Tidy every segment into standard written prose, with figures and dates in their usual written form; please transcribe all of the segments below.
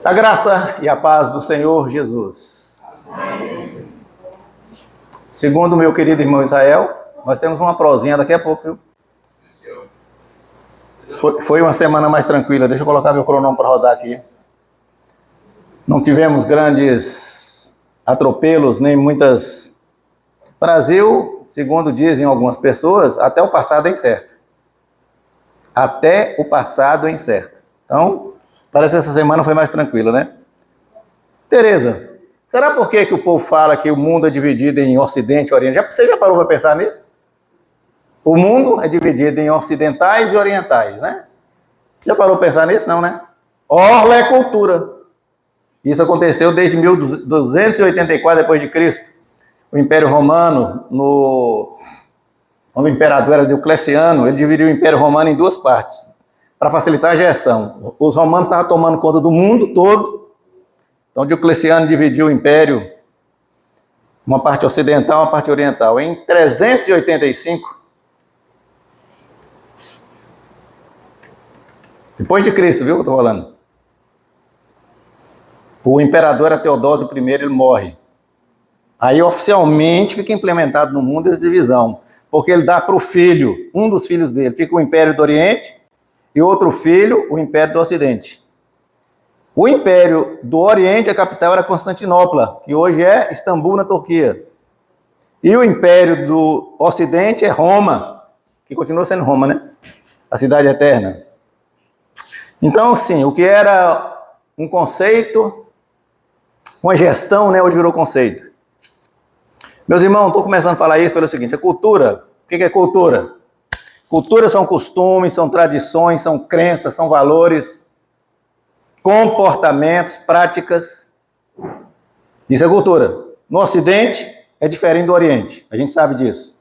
A graça e a paz do Senhor Jesus. Segundo o meu querido irmão Israel, nós temos uma prosinha daqui a pouco, viu? Foi uma semana mais tranquila. Deixa eu colocar meu cronômetro para rodar aqui. Não tivemos grandes atropelos, nem muitas... Brasil, segundo dizem algumas pessoas, até o passado é incerto. Até o passado é incerto. Então, parece que essa semana foi mais tranquila, né? Tereza, será por que o povo fala que o mundo é dividido em Ocidente e Oriente? Você já parou para pensar nisso? O mundo é dividido em ocidentais e orientais, né? Já parou para pensar nisso? Não, né? Orla é cultura. Isso aconteceu desde 1284 depois de Cristo. O Império Romano, quando o imperador era Diocleciano, ele dividiu o Império Romano em duas partes, para facilitar a gestão. Os romanos estavam tomando conta do mundo todo, então Diocleciano dividiu o Império, uma parte ocidental e uma parte oriental. Em 385, depois de Cristo, viu o que eu estou falando? O imperador era Teodósio I, ele morre. Aí oficialmente fica implementado no mundo essa divisão, porque ele dá para o filho, um dos filhos dele, fica o Império do Oriente, e outro filho, o Império do Ocidente. O Império do Oriente, a capital era Constantinopla, que hoje é Istambul, na Turquia. E o Império do Ocidente é Roma, que continua sendo Roma, né? A cidade eterna. Então, sim, o que era um conceito, uma gestão, né, hoje virou conceito. Meus irmãos, estou começando a falar isso pelo seguinte, a cultura, o que é cultura? Cultura são costumes, são tradições, são crenças, são valores, comportamentos, práticas. Isso é cultura. No Ocidente é diferente do Oriente, a gente sabe disso.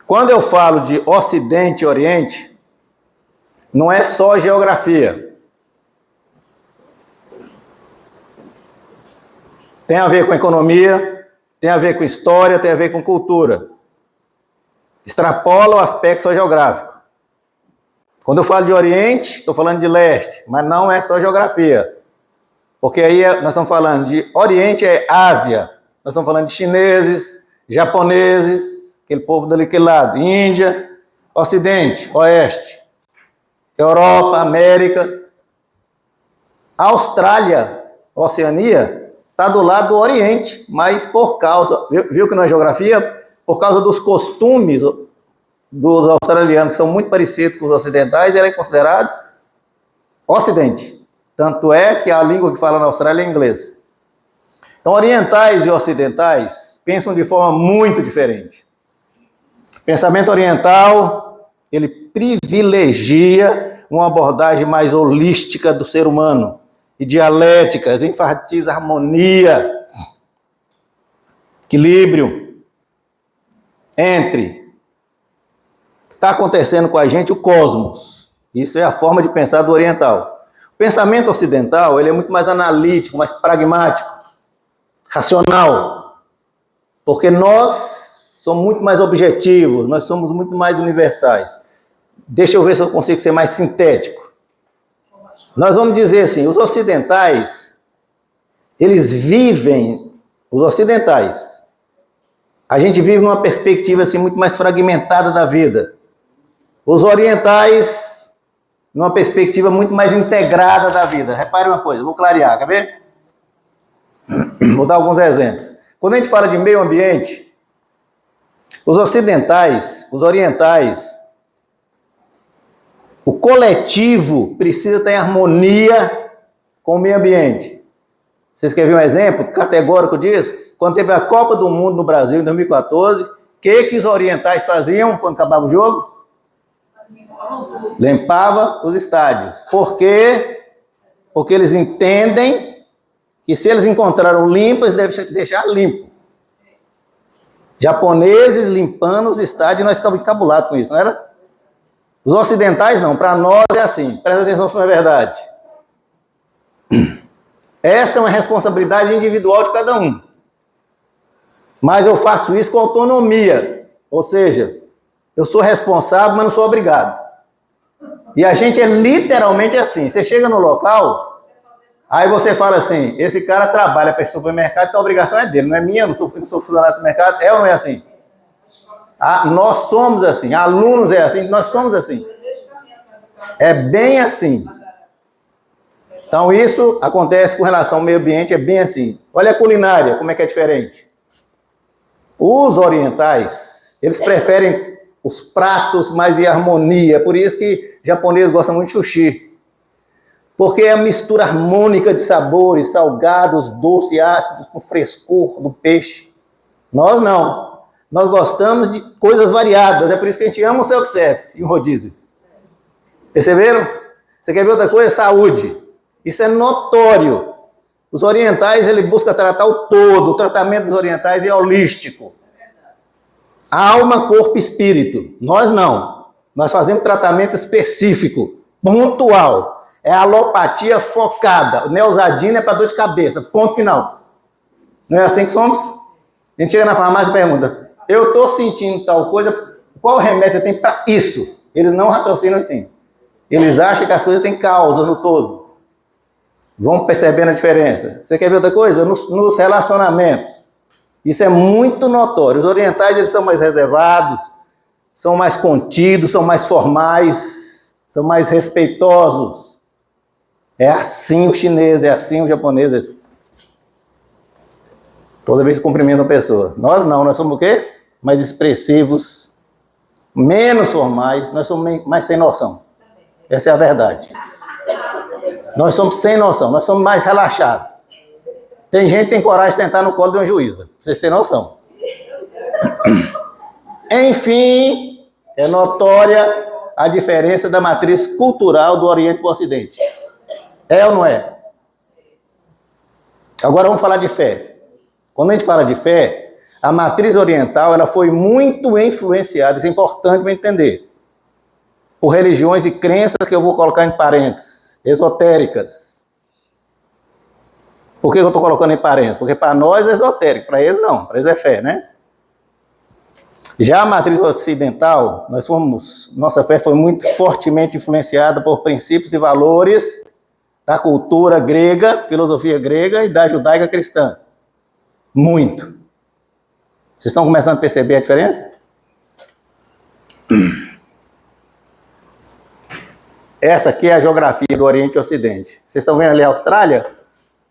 Quando eu falo de Ocidente e Oriente, não é só geografia. Tem a ver com economia, tem a ver com história, tem a ver com cultura. Extrapola o aspecto só geográfico. Quando eu falo de Oriente, estou falando de Leste, mas não é só geografia. Porque aí nós estamos falando de Oriente é Ásia, nós estamos falando de chineses, japoneses, aquele povo daquele lado, Índia, Ocidente, Oeste, Europa, América, Austrália, Oceania, está do lado do Oriente, mas por causa, viu que não é geografia? Por causa dos costumes dos australianos, que são muito parecidos com os ocidentais, ele é considerado Ocidente. Tanto é que a língua que fala na Austrália é inglês. Então, orientais e ocidentais pensam de forma muito diferente. O pensamento oriental, ele privilegia uma abordagem mais holística do ser humano, e dialéticas, enfatiza harmonia, equilíbrio entre o que está acontecendo com a gente, o cosmos. Isso é a forma de pensar do oriental. O pensamento ocidental, ele é muito mais analítico, mais pragmático, racional, porque nós somos muito mais objetivos, nós somos muito mais universais. Deixa eu ver se eu consigo ser mais sintético. Nós vamos dizer assim, os ocidentais, eles vivem, os ocidentais, a gente vive numa perspectiva assim, muito mais fragmentada da vida. Os orientais, numa perspectiva muito mais integrada da vida. Repare uma coisa, vou clarear, quer ver? Vou dar alguns exemplos. Quando a gente fala de meio ambiente, os ocidentais, os orientais, o coletivo precisa estar em harmonia com o meio ambiente. Vocês querem ver um exemplo categórico disso? Quando teve a Copa do Mundo no Brasil, em 2014, o que os orientais faziam quando acabava o jogo? Limpava os estádios. Por quê? Porque eles entendem que se eles encontraram limpo, eles devem deixar limpo. Japoneses limpando os estádios, e nós ficávamos encabulados com isso, não era? Os ocidentais não, para nós é assim. Presta atenção se não é verdade. Essa é uma responsabilidade individual de cada um. Mas eu faço isso com autonomia. Ou seja, eu sou responsável, mas não sou obrigado. E a gente é literalmente assim. Você chega no local, Aí você fala assim, esse cara trabalha para esse supermercado, então a obrigação é dele, não é minha, eu não sou funcionário do supermercado, é ou não é assim? Nós somos assim, alunos é assim, nós somos assim. É bem assim. Então isso acontece com relação ao meio ambiente, é bem assim. Olha a culinária, como é que é diferente. Os orientais, eles preferem os pratos mais em harmonia, por isso que japoneses gostam muito de sushi. Porque é a mistura harmônica de sabores, salgados, doces, ácidos, com frescor do peixe. Nós não. Nós gostamos de coisas variadas, é por isso que a gente ama o self-service e o rodízio. Perceberam? Você quer ver outra coisa? Saúde. Isso é notório. Os orientais, ele busca tratar o todo. O tratamento dos orientais é holístico. Alma, corpo e espírito. Nós não. Nós fazemos tratamento específico, pontual. É alopatia focada. O Neosadina é para dor de cabeça. Ponto final. Não é assim que somos? A gente chega na farmácia e pergunta, eu estou sentindo tal coisa, qual remédio você tem para isso? Eles não raciocinam assim. Eles acham que as coisas têm causa no todo. Vão percebendo a diferença. Você quer ver outra coisa? Nos relacionamentos. Isso é muito notório. Os orientais, eles são mais reservados, são mais contidos, são mais formais, são mais respeitosos. É assim o chinês, é assim o japonês. É assim. Toda vez que cumprimentam a pessoa. Nós não, nós somos o quê? Mais expressivos, menos formais, nós somos mais sem noção. Essa é a verdade. Nós somos sem noção, nós somos mais relaxados. Tem gente que tem coragem de sentar no colo de uma juíza, pra vocês terem noção. Enfim, é notória a diferença da matriz cultural do Oriente para o Ocidente. É ou não é? Agora vamos falar de fé. Quando a gente fala de fé, a matriz oriental ela foi muito influenciada, isso é importante para entender, por religiões e crenças que eu vou colocar em parênteses, esotéricas. Por que eu estou colocando em parênteses? Porque para nós é esotérico, para eles não, para eles é fé, né? Já a matriz ocidental, nossa fé foi muito fortemente influenciada por princípios e valores da cultura grega, filosofia grega e da judaica cristã. Muito. Vocês estão começando a perceber a diferença? Essa aqui é a geografia do Oriente e Ocidente. Vocês estão vendo ali a Austrália?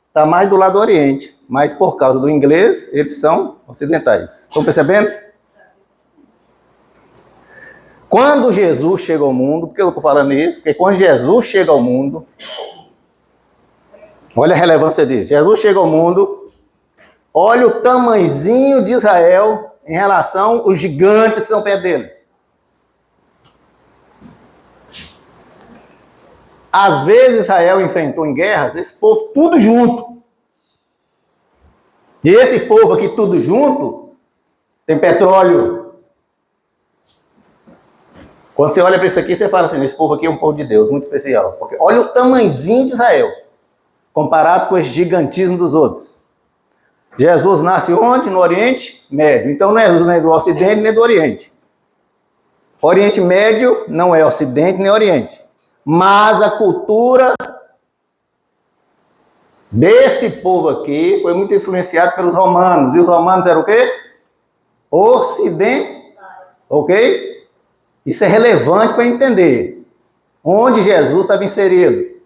Está mais do lado do Oriente, mas por causa do inglês, eles são ocidentais. Estão percebendo? Quando Jesus chega ao mundo, por que eu estou falando isso? Porque quando Jesus chega ao mundo, olha a relevância disso. Jesus chega ao mundo, olha o tamanhozinho de Israel em relação aos gigantes que estão perto deles. Às vezes Israel enfrentou em guerras esse povo tudo junto. E esse povo aqui tudo junto tem petróleo. Quando você olha para isso aqui, você fala assim, esse povo aqui é um povo de Deus, muito especial. Porque olha o tamanhozinho de Israel, comparado com esse gigantismo dos outros. Jesus nasce onde? No Oriente Médio. Então não é Jesus nem do Ocidente nem do Oriente. Oriente Médio não é Ocidente nem Oriente. Mas a cultura desse povo aqui foi muito influenciada pelos romanos. E os romanos eram o quê? Ocidente. Ok? Isso é relevante para entender onde Jesus estava inserido.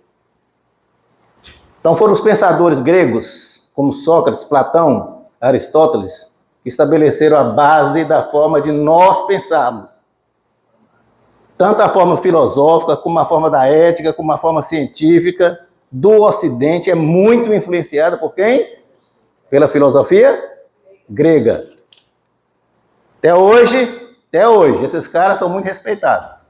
Então foram os pensadores gregos, como Sócrates, Platão, Aristóteles, que estabeleceram a base da forma de nós pensarmos. Tanto a forma filosófica, como a forma da ética, como a forma científica do Ocidente é muito influenciada por quem? Pela filosofia grega. Até hoje, esses caras são muito respeitados.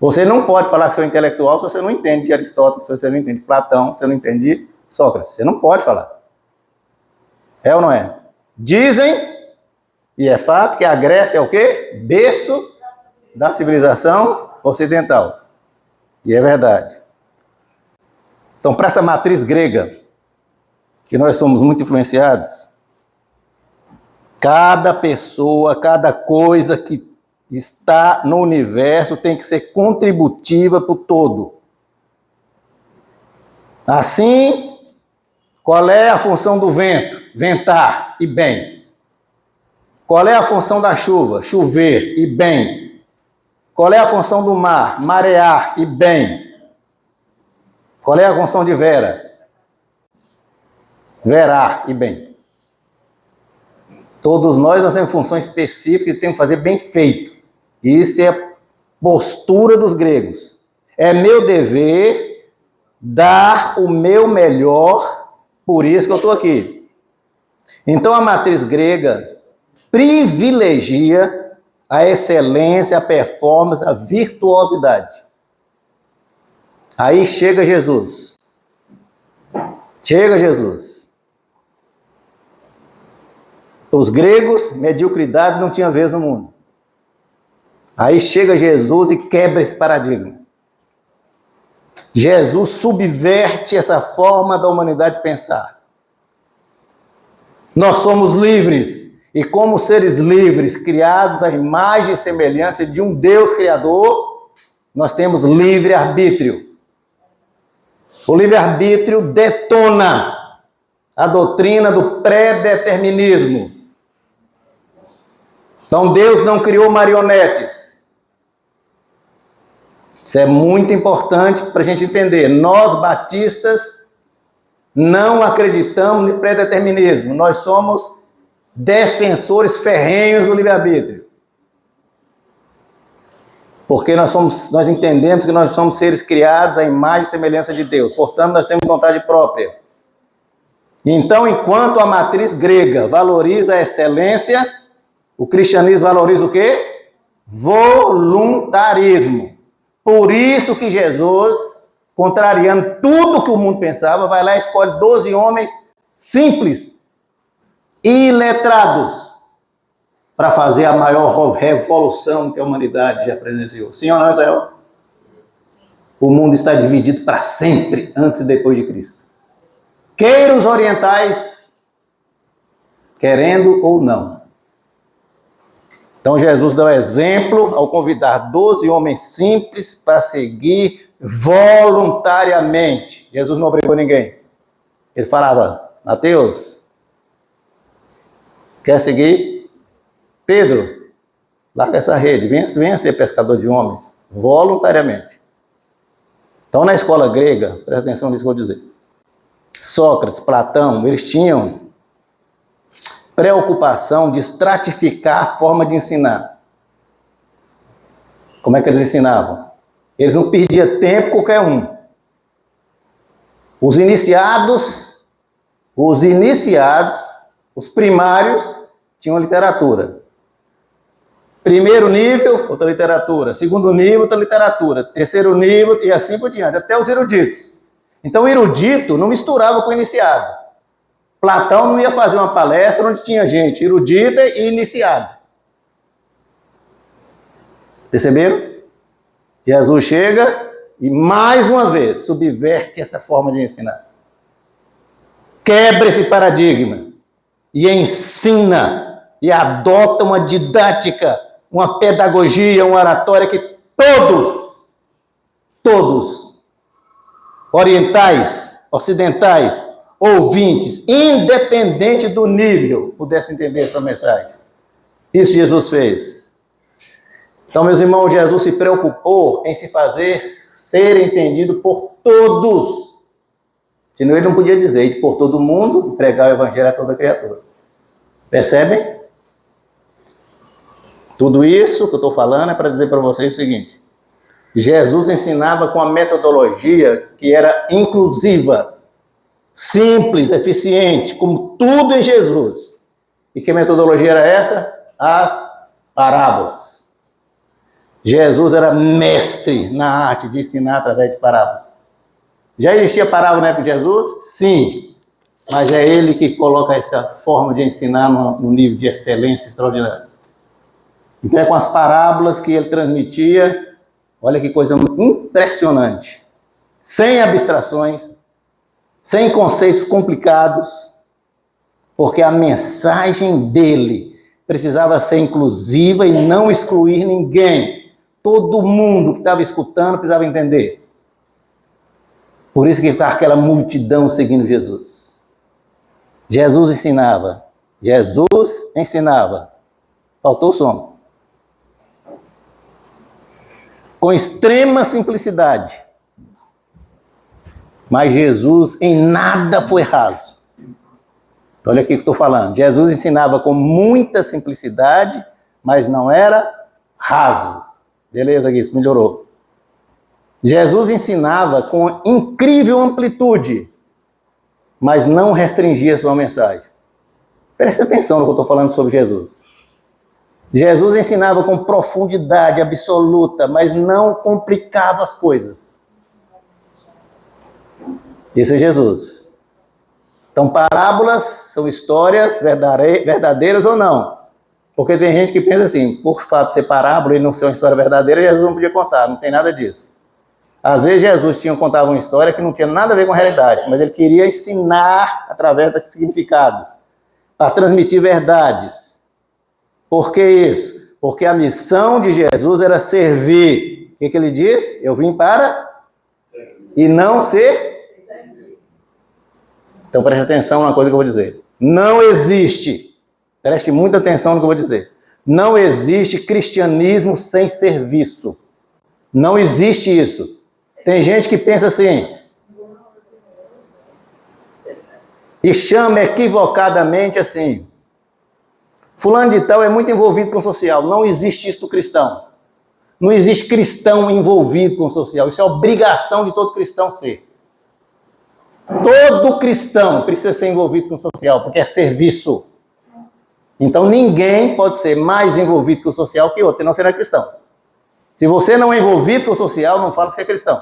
Você não pode falar que você é intelectual se você não entende de Aristóteles, se você não entende de Platão, se você não entende de Sócrates. Você não pode falar. É ou não é? Dizem, e é fato, que a Grécia é o quê? Berço da civilização ocidental. E é verdade. Então, para essa matriz grega, que nós somos muito influenciados, cada pessoa, cada coisa que está no universo tem que ser contributiva para o todo. Assim, qual é a função do vento? Ventar e bem. Qual é a função da chuva? Chover e bem. Qual é a função do mar? Marear e bem. Qual é a função de Vera? Verar e bem. Todos nós temos funções específicas e temos que fazer bem feito. Isso é a postura dos gregos. É meu dever dar o meu melhor, por isso que eu estou aqui. Então a matriz grega privilegia a excelência, a performance, a virtuosidade. Aí chega Jesus. Chega Jesus. Os gregos, mediocridade não tinha vez no mundo. Aí chega Jesus e quebra esse paradigma. Jesus subverte essa forma da humanidade pensar. Nós somos livres, e como seres livres, criados à imagem e semelhança de um Deus Criador, nós temos livre-arbítrio. O livre-arbítrio detona a doutrina do pré-determinismo. Então Deus não criou marionetes. Isso é muito importante para a gente entender. Nós, batistas, não acreditamos no pré-determinismo. Nós somos defensores ferrenhos do livre-arbítrio. Porque nós entendemos que nós somos seres criados à imagem e semelhança de Deus. Portanto, nós temos vontade própria. Então, enquanto a matriz grega valoriza a excelência, o cristianismo valoriza o quê? Voluntarismo. Por isso que Jesus, contrariando tudo que o mundo pensava, vai lá e escolhe 12 homens simples, iletrados, para fazer a maior revolução que a humanidade já presenciou. Sim ou não, Israel? O mundo está dividido para sempre, antes e depois de Cristo. Queira os orientais, querendo ou não. Então Jesus dá o exemplo ao convidar 12 homens simples para seguir voluntariamente. Jesus não obrigou ninguém. Ele falava: Mateus, quer seguir? Pedro, larga essa rede, venha ser pescador de homens, voluntariamente. Então na escola grega, presta atenção nisso que eu vou dizer. Sócrates, Platão, eles tinham preocupação de estratificar a forma de ensinar. Como é que eles ensinavam? Eles não perdiam tempo qualquer um. Os iniciados, os primários, tinham literatura. Primeiro nível, outra literatura. Segundo nível, outra literatura. Terceiro nível, e assim por diante, até os eruditos. Então o erudito não misturava com o iniciado. Platão não ia fazer uma palestra onde tinha gente erudita e iniciada. Perceberam? Jesus chega e, mais uma vez, subverte essa forma de ensinar. Quebra esse paradigma e ensina e adota uma didática, uma pedagogia, uma oratória que todos, orientais, ocidentais, ouvintes, independente do nível, pudessem entender essa mensagem. Isso Jesus fez. Então, meus irmãos, Jesus se preocupou em se fazer ser entendido por todos. Senão ele não podia dizer por todo mundo, pregar o evangelho a toda criatura. Percebem? Tudo isso que eu estou falando é para dizer para vocês o seguinte: Jesus ensinava com a metodologia que era inclusiva, simples, eficiente, como tudo em Jesus. E que metodologia era essa? As parábolas. Jesus era mestre na arte de ensinar através de parábolas. Já existia parábola na época de Jesus? Sim. Mas é ele que coloca essa forma de ensinar no nível de excelência extraordinário. Então é com as parábolas que ele transmitia, olha que coisa impressionante. Sem abstrações, sem conceitos complicados, porque a mensagem dele precisava ser inclusiva e não excluir ninguém. Todo mundo que estava escutando precisava entender. Por isso que ficava aquela multidão seguindo Jesus. Jesus ensinava. Jesus ensinava. Faltou o som. Com extrema simplicidade. Mas Jesus em nada foi raso. Olha aqui o que estou falando. Jesus ensinava com muita simplicidade, mas não era raso. Beleza, Gui, isso melhorou. Jesus ensinava com incrível amplitude, mas não restringia sua mensagem. Preste atenção no que eu estou falando sobre Jesus. Jesus ensinava com profundidade absoluta, mas não complicava as coisas. Esse é Jesus. Então, parábolas são histórias verdadeiras ou não. Porque tem gente que pensa assim, por fato de ser parábola e não ser uma história verdadeira, Jesus não podia contar. Não tem nada disso. Às vezes Jesus contava uma história que não tinha nada a ver com a realidade, mas ele queria ensinar através de significados, para transmitir verdades. Por que isso? Porque a missão de Jesus era servir. O que ele diz? Eu vim para e não ser. Então preste atenção na coisa que eu vou dizer. Não existe, preste muita atenção no que eu vou dizer. Não existe cristianismo sem serviço. Não existe isso. Tem gente que pensa assim, e chama equivocadamente assim, fulano de tal é muito envolvido com o social. Não existe isso do cristão. Não existe cristão envolvido com o social. Isso é obrigação de todo cristão ser. Todo cristão precisa ser envolvido com o social, porque é serviço. Então ninguém pode ser mais envolvido com o social que outro, senão será cristão. Se você não é envolvido com o social, não fala que você é cristão.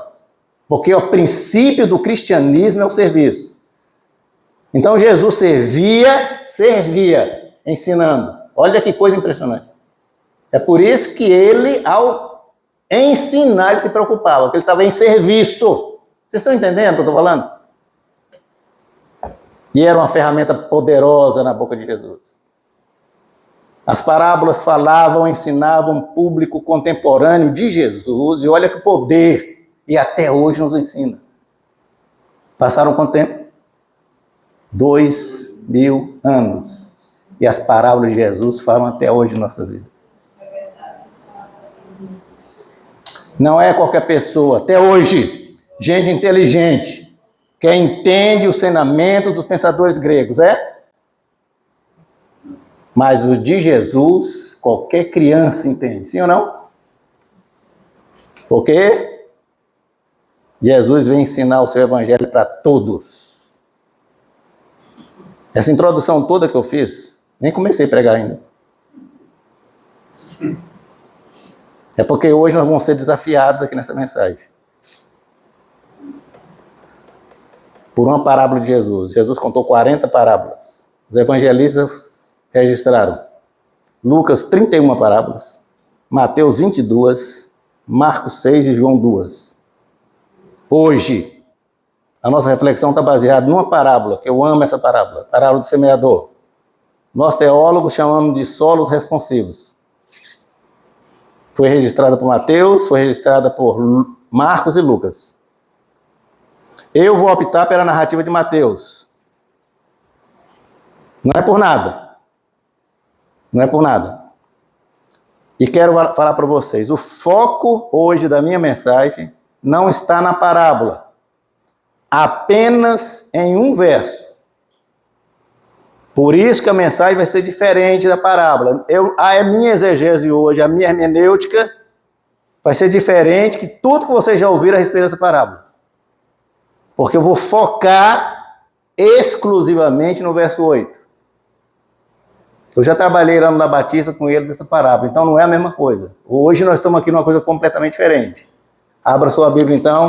Porque o princípio do cristianismo é o serviço. Então Jesus servia, ensinando. Olha que coisa impressionante. É por isso que ele, ao ensinar, ele se preocupava, porque ele estava em serviço. Vocês estão entendendo o que eu estou falando? E era uma ferramenta poderosa na boca de Jesus. As parábolas falavam, ensinavam um público contemporâneo de Jesus, e olha que poder, e até hoje nos ensina. Passaram quanto tempo? 2000 anos. E as parábolas de Jesus falam até hoje em nossas vidas. Não é qualquer pessoa, até hoje, gente inteligente, que entende os ensinamentos dos pensadores gregos, é? Mas o de Jesus, qualquer criança entende, sim ou não? Porque Jesus vem ensinar o seu evangelho para todos. Essa introdução toda que eu fiz, nem comecei a pregar ainda. É porque hoje nós vamos ser desafiados aqui nessa mensagem. Por uma parábola de Jesus. Jesus contou 40 parábolas. Os evangelistas registraram Lucas 31 parábolas, Mateus 22, Marcos 6 e João 2. Hoje, a nossa reflexão está baseada numa parábola, que eu amo essa parábola, a parábola do semeador. Nós teólogos chamamos de solos responsivos. Foi registrada por Mateus, foi registrada por Marcos e Lucas. Eu vou optar pela narrativa de Mateus. Não é por nada. Não é por nada. E quero falar para vocês, o foco hoje da minha mensagem não está na parábola, apenas em um verso. Por isso que a mensagem vai ser diferente da parábola. A minha exegese hoje, a minha hermenêutica, vai ser diferente que tudo que vocês já ouviram a respeito dessa parábola. Porque eu vou focar exclusivamente no verso 8. Eu já trabalhei lá no La Batista com eles essa parábola, então não é a mesma coisa. Hoje nós estamos aqui numa coisa completamente diferente. Abra sua Bíblia então,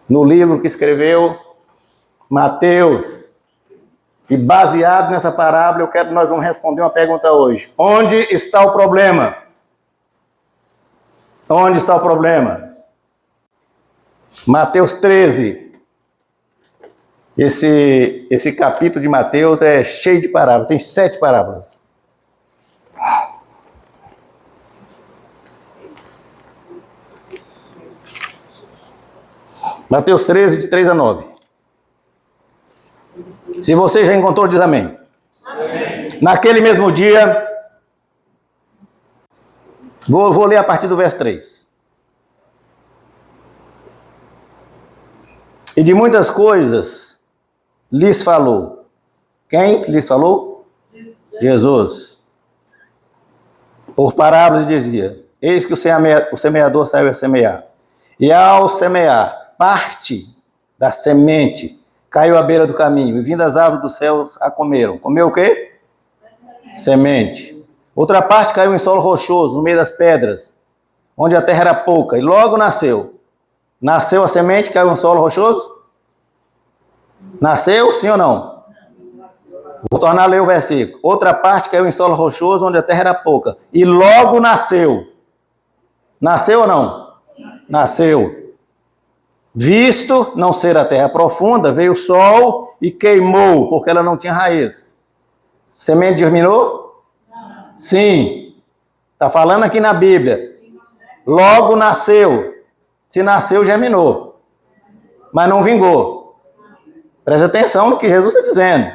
no livro que escreveu Mateus. E baseado nessa parábola, nós vamos responder uma pergunta hoje. Onde está o problema? Onde está o problema? Mateus 13. Esse capítulo de Mateus é cheio de parábolas. Tem 7 parábolas. Mateus 13, de 3 a 9. Se você já encontrou, diz amém. Amém. Naquele mesmo dia, vou ler a partir do verso 3. E de muitas coisas lhes falou. Quem lhes falou? Jesus. Por parábolas dizia: eis que o semeador saiu a semear. E ao semear, parte da semente caiu à beira do caminho, e vindo as aves dos céus a comeram. Comeu o quê? Semente. Outra parte caiu em solo rochoso, no meio das pedras, onde a terra era pouca, e logo nasceu. Nasceu a semente, caiu em solo rochoso? Nasceu, sim ou não? Vou tornar a ler o versículo. Outra parte caiu em solo rochoso, onde a terra era pouca, e logo nasceu. Nasceu ou não? Nasceu. Visto não ser a terra profunda, veio o sol e queimou, porque ela não tinha raiz. A semente germinou? Não. Sim. Está falando aqui na Bíblia. Logo nasceu. Se nasceu, germinou. Mas não vingou. Preste atenção no que Jesus está dizendo.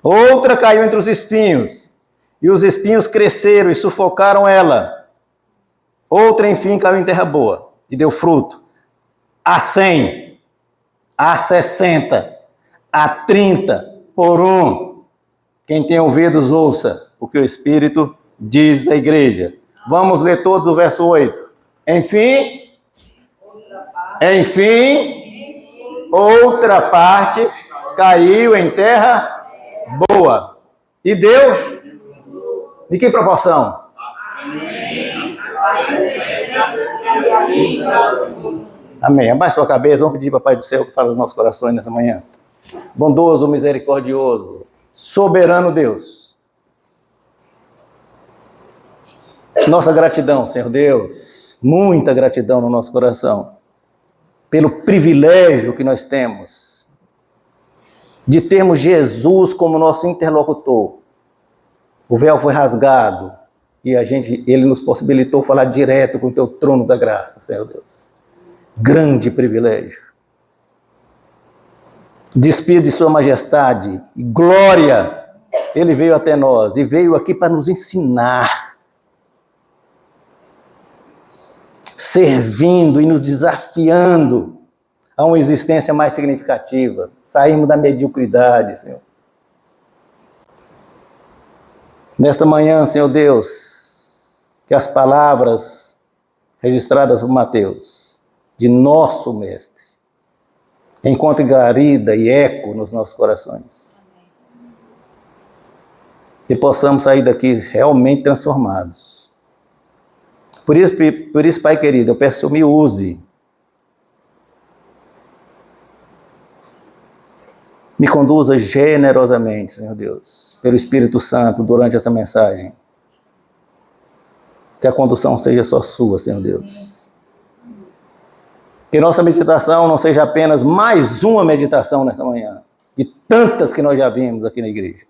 Outra caiu entre os espinhos, e os espinhos cresceram e sufocaram ela. Outra, enfim, caiu em terra boa e deu fruto. A 100, a 60, a 30, por um. Quem tem ouvidos, ouça o que o Espírito diz à igreja. Vamos ler todos o verso 8. Enfim, outra parte caiu em terra boa. E deu? De que proporção? Amém. Abaixe sua cabeça, vamos pedir para o Pai do Céu que fale nos nossos corações nessa manhã. Bondoso, misericordioso, soberano Deus. Nossa gratidão, Senhor Deus, muita gratidão no nosso coração, pelo privilégio que nós temos de termos Jesus como nosso interlocutor. O véu foi rasgado e ele nos possibilitou falar direto com o teu trono da graça, Senhor Deus. Grande privilégio. Despido de sua majestade e glória, ele veio até nós e veio aqui para nos ensinar, servindo e nos desafiando a uma existência mais significativa. Saímos da mediocridade, Senhor. Nesta manhã, Senhor Deus, que as palavras registradas por Mateus, de nosso Mestre, encontre guarida e eco nos nossos corações. E possamos sair daqui realmente transformados. Por isso, Pai querido, eu peço que o Senhor me use. Me conduza generosamente, Senhor Deus, pelo Espírito Santo durante essa mensagem. Que a condução seja só sua, Senhor Deus. Que nossa meditação não seja apenas mais uma meditação nessa manhã, de tantas que nós já vimos aqui na igreja.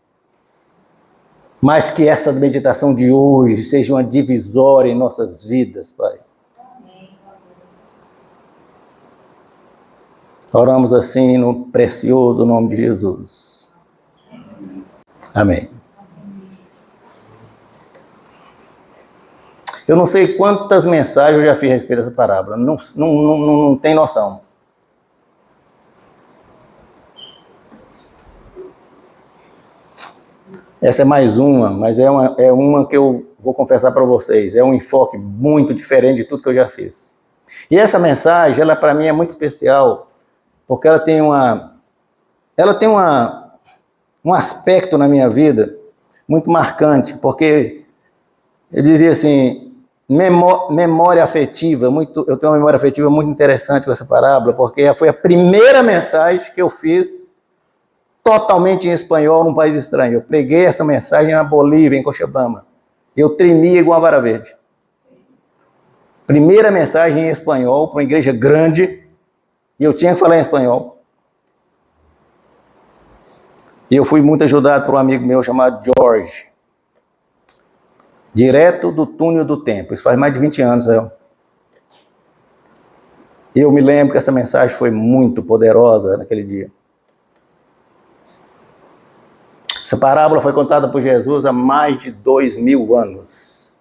Mas que essa meditação de hoje seja uma divisória em nossas vidas, Pai. Oramos assim no precioso nome de Jesus. Amém. Eu não sei quantas mensagens eu já fiz a respeito dessa parábola. Não tem noção. Essa é mais uma, mas é uma que eu vou confessar para vocês. É um enfoque muito diferente de tudo que eu já fiz. E essa mensagem, ela para mim é muito especial, porque ela tem um aspecto na minha vida muito marcante, porque eu diria assim, memória afetiva, eu tenho uma memória afetiva muito interessante com essa parábola, porque foi a primeira mensagem que eu fiz totalmente em espanhol num país estranho. Eu preguei essa mensagem na Bolívia, em Cochabamba. Eu tremia igual uma vara verde. Primeira mensagem em espanhol para uma igreja grande, e eu tinha que falar em espanhol. E eu fui muito ajudado por um amigo meu chamado Jorge, direto do túnel do tempo. Isso faz mais de 20 anos. E eu me lembro que essa mensagem foi muito poderosa naquele dia. Essa parábola foi contada por Jesus há mais de 2000 anos.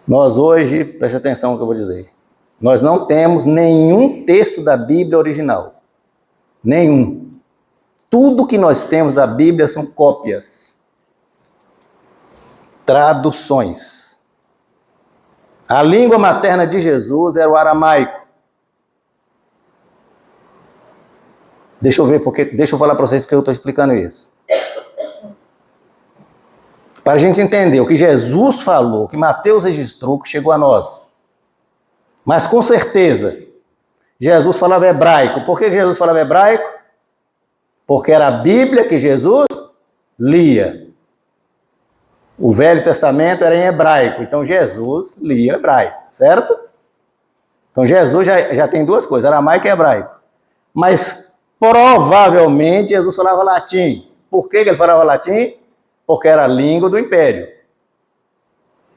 Nós hoje, preste atenção no que eu vou dizer, nós não temos nenhum texto da Bíblia original. Nenhum. Tudo que nós temos da Bíblia são cópias. Traduções. A língua materna de Jesus era o aramaico. Deixa eu falar para vocês porque eu estou explicando isso. Para a gente entender o que Jesus falou, o que Mateus registrou, que chegou a nós. Mas com certeza, Jesus falava hebraico. Por que Jesus falava hebraico? Porque era a Bíblia que Jesus lia. O Velho Testamento era em hebraico, então Jesus lia hebraico, certo? Então Jesus já tem duas coisas, aramaico e hebraico. Mas provavelmente Jesus falava latim. Por que ele falava latim? Porque era a língua do império.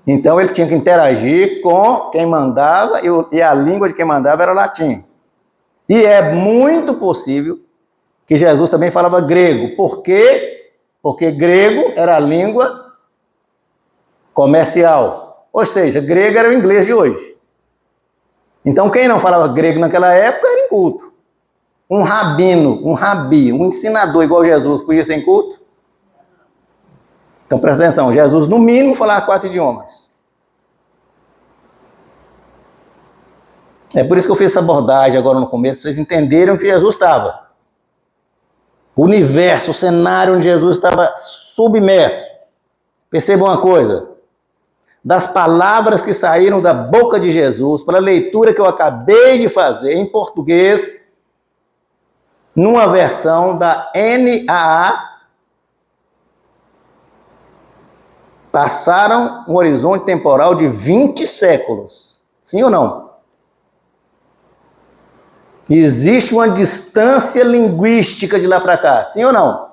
Então ele tinha que interagir com quem mandava, e a língua de quem mandava era latim. E é muito possível que Jesus também falava grego. Por quê? Porque grego era a língua comercial. Ou seja, grego era o inglês de hoje. Então quem não falava grego naquela época era inculto. Um rabino, um rabi, um ensinador igual Jesus podia ser inculto? Então presta atenção, Jesus no mínimo falava 4 idiomas. É por isso que eu fiz essa abordagem agora no começo, para vocês entenderem que Jesus estava. O universo, o cenário onde Jesus estava submerso. Percebam uma coisa. Das palavras que saíram da boca de Jesus, para a leitura que eu acabei de fazer em português, numa versão da NAA, passaram um horizonte temporal de 20 séculos. Sim ou não? Existe uma distância linguística de lá para cá. Sim ou não?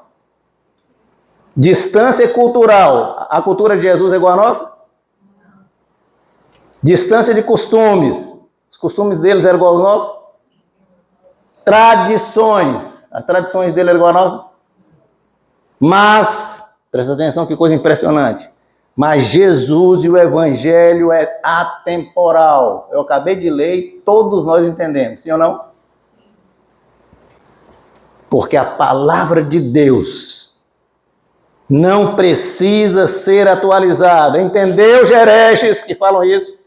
Distância cultural. A cultura de Jesus é igual a nossa? Distância de costumes. Os costumes deles eram igual aos nossos? Tradições. As tradições dele eram igual a nossa? Mas, presta atenção que coisa impressionante. Mas Jesus e o Evangelho é atemporal. Eu acabei de ler e todos nós entendemos. Sim ou não? Porque a palavra de Deus não precisa ser atualizada. Entendeu, Gereges, que falam isso?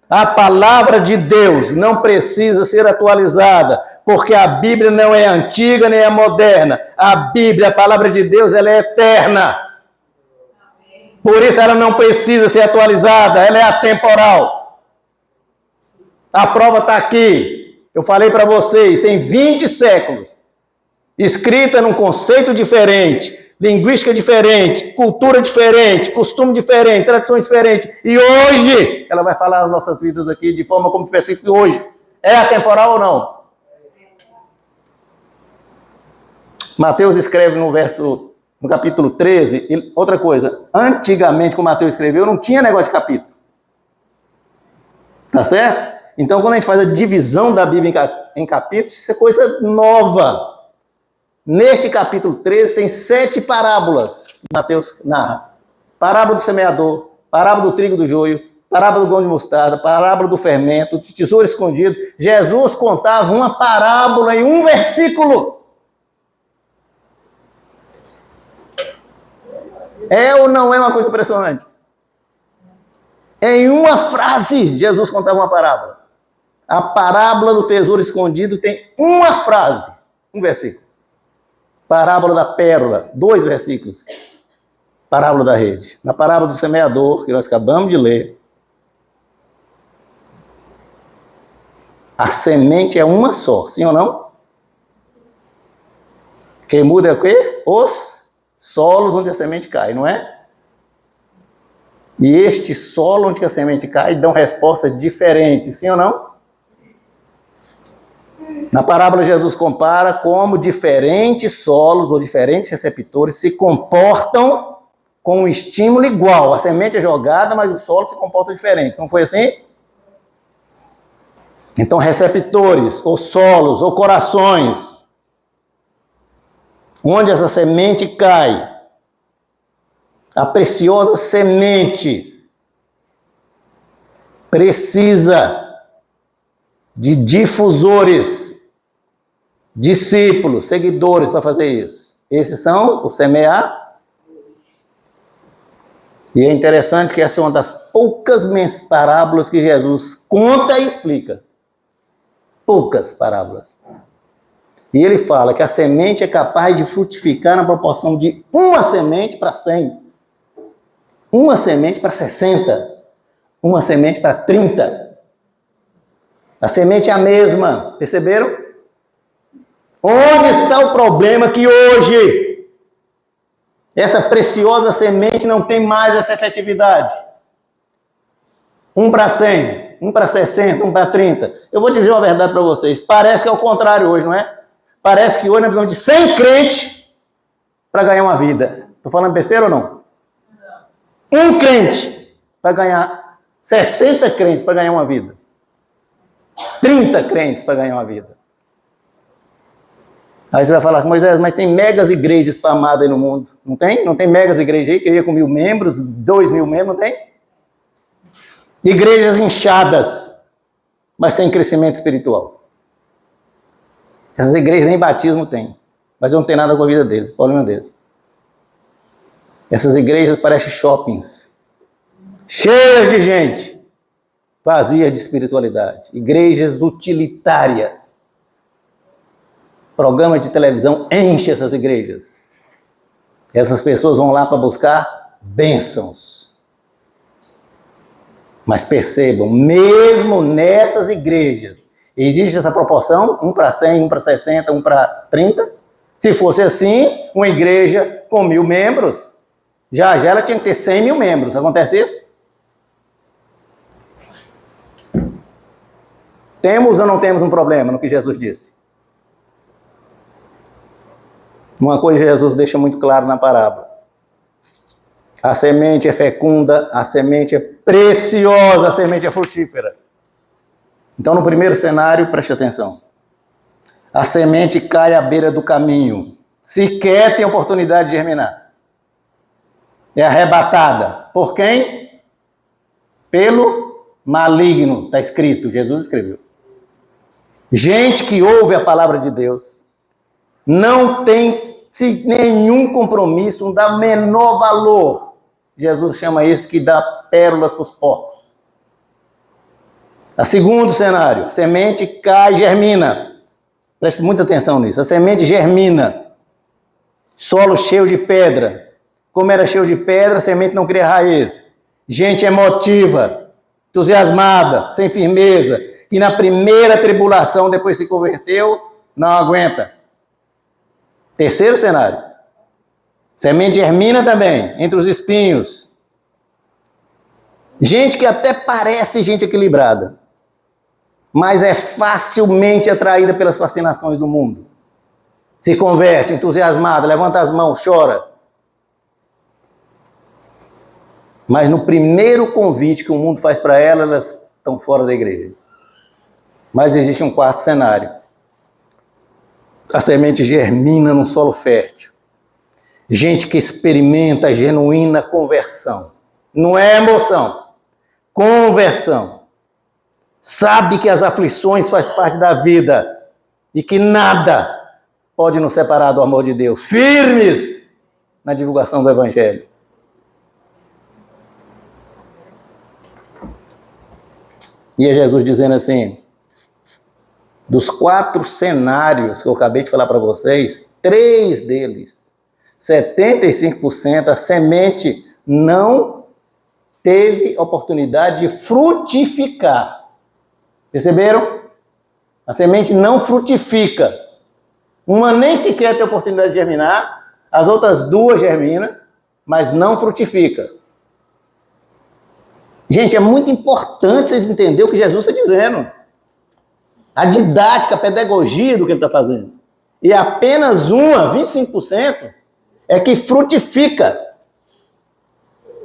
A palavra de Deus não precisa ser atualizada, porque a Bíblia não é antiga nem é moderna. A Bíblia, a palavra de Deus, ela é eterna. Por isso ela não precisa ser atualizada, ela é atemporal. A prova está aqui. Eu falei para vocês, tem 20 séculos. Escrita num conceito diferente, linguística diferente, cultura diferente, costume diferente, tradições diferentes. E hoje, ela vai falar nas nossas vidas aqui de forma como tivesse sido hoje. É atemporal ou não? Mateus escreve no capítulo 13, outra coisa, antigamente, quando Mateus escreveu, não tinha negócio de capítulo. Tá certo? Então, quando a gente faz a divisão da Bíblia em capítulos, isso é coisa nova. Neste capítulo 13 tem 7 parábolas que Mateus narra. Parábola do semeador, parábola do trigo do joio, parábola do grão de mostarda, parábola do fermento, do tesouro escondido. Jesus contava uma parábola em um versículo. É ou não é uma coisa impressionante? Em uma frase, Jesus contava uma parábola. A parábola do tesouro escondido tem uma frase, um versículo. Parábola da pérola, 2 versículos. Parábola da rede. Na parábola do semeador, que nós acabamos de ler, a semente é uma só, sim ou não? Quem muda é o quê? Os solos onde a semente cai, não é? E este solo onde a semente cai dão respostas diferentes, sim ou não? Na parábola, Jesus compara como diferentes solos ou diferentes receptores se comportam com um estímulo igual. A semente é jogada, mas o solo se comporta diferente. Não foi assim? Então, receptores, ou solos, ou corações, onde essa semente cai, a preciosa semente precisa de difusores, discípulos, seguidores para fazer isso. Esses são o semear. E é interessante que essa é uma das poucas parábolas que Jesus conta e explica. Poucas parábolas. E ele fala que a semente é capaz de frutificar na proporção de uma semente para 100, uma semente para 60, uma semente para 30. A semente é a mesma, perceberam? Onde está o problema que hoje essa preciosa semente não tem mais essa efetividade? 1 para 100, 1 para 60, 1 para 30. Eu vou dizer uma verdade para vocês. Parece que é o contrário hoje, não é? Parece que hoje nós precisamos de 100 crentes para ganhar uma vida. Estou falando besteira ou não? Um crente para ganhar 60 crentes para ganhar uma vida. 30 crentes para ganhar uma vida. Aí você vai falar, Moisés, mas tem megas igrejas espalhadas aí no mundo. Não tem? Não tem megas igrejas aí? Queria com 1.000 membros, 2.000 membros, não tem? Igrejas inchadas, mas sem crescimento espiritual. Essas igrejas nem batismo tem, mas não tem nada com a vida deles, o problema deles. Essas igrejas parecem shoppings, cheias de gente, vazias de espiritualidade. Igrejas utilitárias. Programa de televisão enche essas igrejas. Essas pessoas vão lá para buscar bênçãos. Mas percebam, mesmo nessas igrejas, existe essa proporção, 1 para 100, 1 para 60, 1 para 30? Se fosse assim, uma igreja com 1.000 membros, já ela tinha que ter 100.000 membros. Acontece isso? Temos ou não temos um problema no que Jesus disse? Uma coisa que Jesus deixa muito claro na parábola. A semente é fecunda, a semente é preciosa, a semente é frutífera. Então, no primeiro cenário, preste atenção. A semente cai à beira do caminho. Sequer tem oportunidade de germinar. É arrebatada. Por quem? Pelo maligno. Está escrito, Jesus escreveu. Gente que ouve a palavra de Deus, não tem nenhum compromisso, não dá menor valor. Jesus chama isso que dá pérolas para os porcos. O segundo cenário, a semente cai e germina. Preste muita atenção nisso. A semente germina. Solo cheio de pedra. Como era cheio de pedra, a semente não cria raiz. Gente emotiva, entusiasmada, sem firmeza, que na primeira tribulação, depois se converteu, não aguenta. Terceiro cenário. Semente germina também, entre os espinhos. Gente que até parece gente equilibrada, mas é facilmente atraída pelas fascinações do mundo. Se converte, entusiasmada, levanta as mãos, chora. Mas no primeiro convite que o mundo faz para ela, elas estão fora da igreja. Mas existe um quarto cenário. A semente germina num solo fértil. Gente que experimenta a genuína conversão. Não é emoção. Conversão. Sabe que as aflições fazem parte da vida e que nada pode nos separar do amor de Deus. Firmes na divulgação do Evangelho. E é Jesus dizendo assim, dos 4 cenários que eu acabei de falar para vocês, 3 deles, 75%, a semente não teve oportunidade de frutificar. Perceberam? A semente não frutifica. Uma nem sequer tem oportunidade de germinar, as outras 2 germinam, mas não frutifica. Gente, é muito importante vocês entenderem o que Jesus está dizendo. A didática, a pedagogia do que ele está fazendo. E apenas 25%, é que frutifica.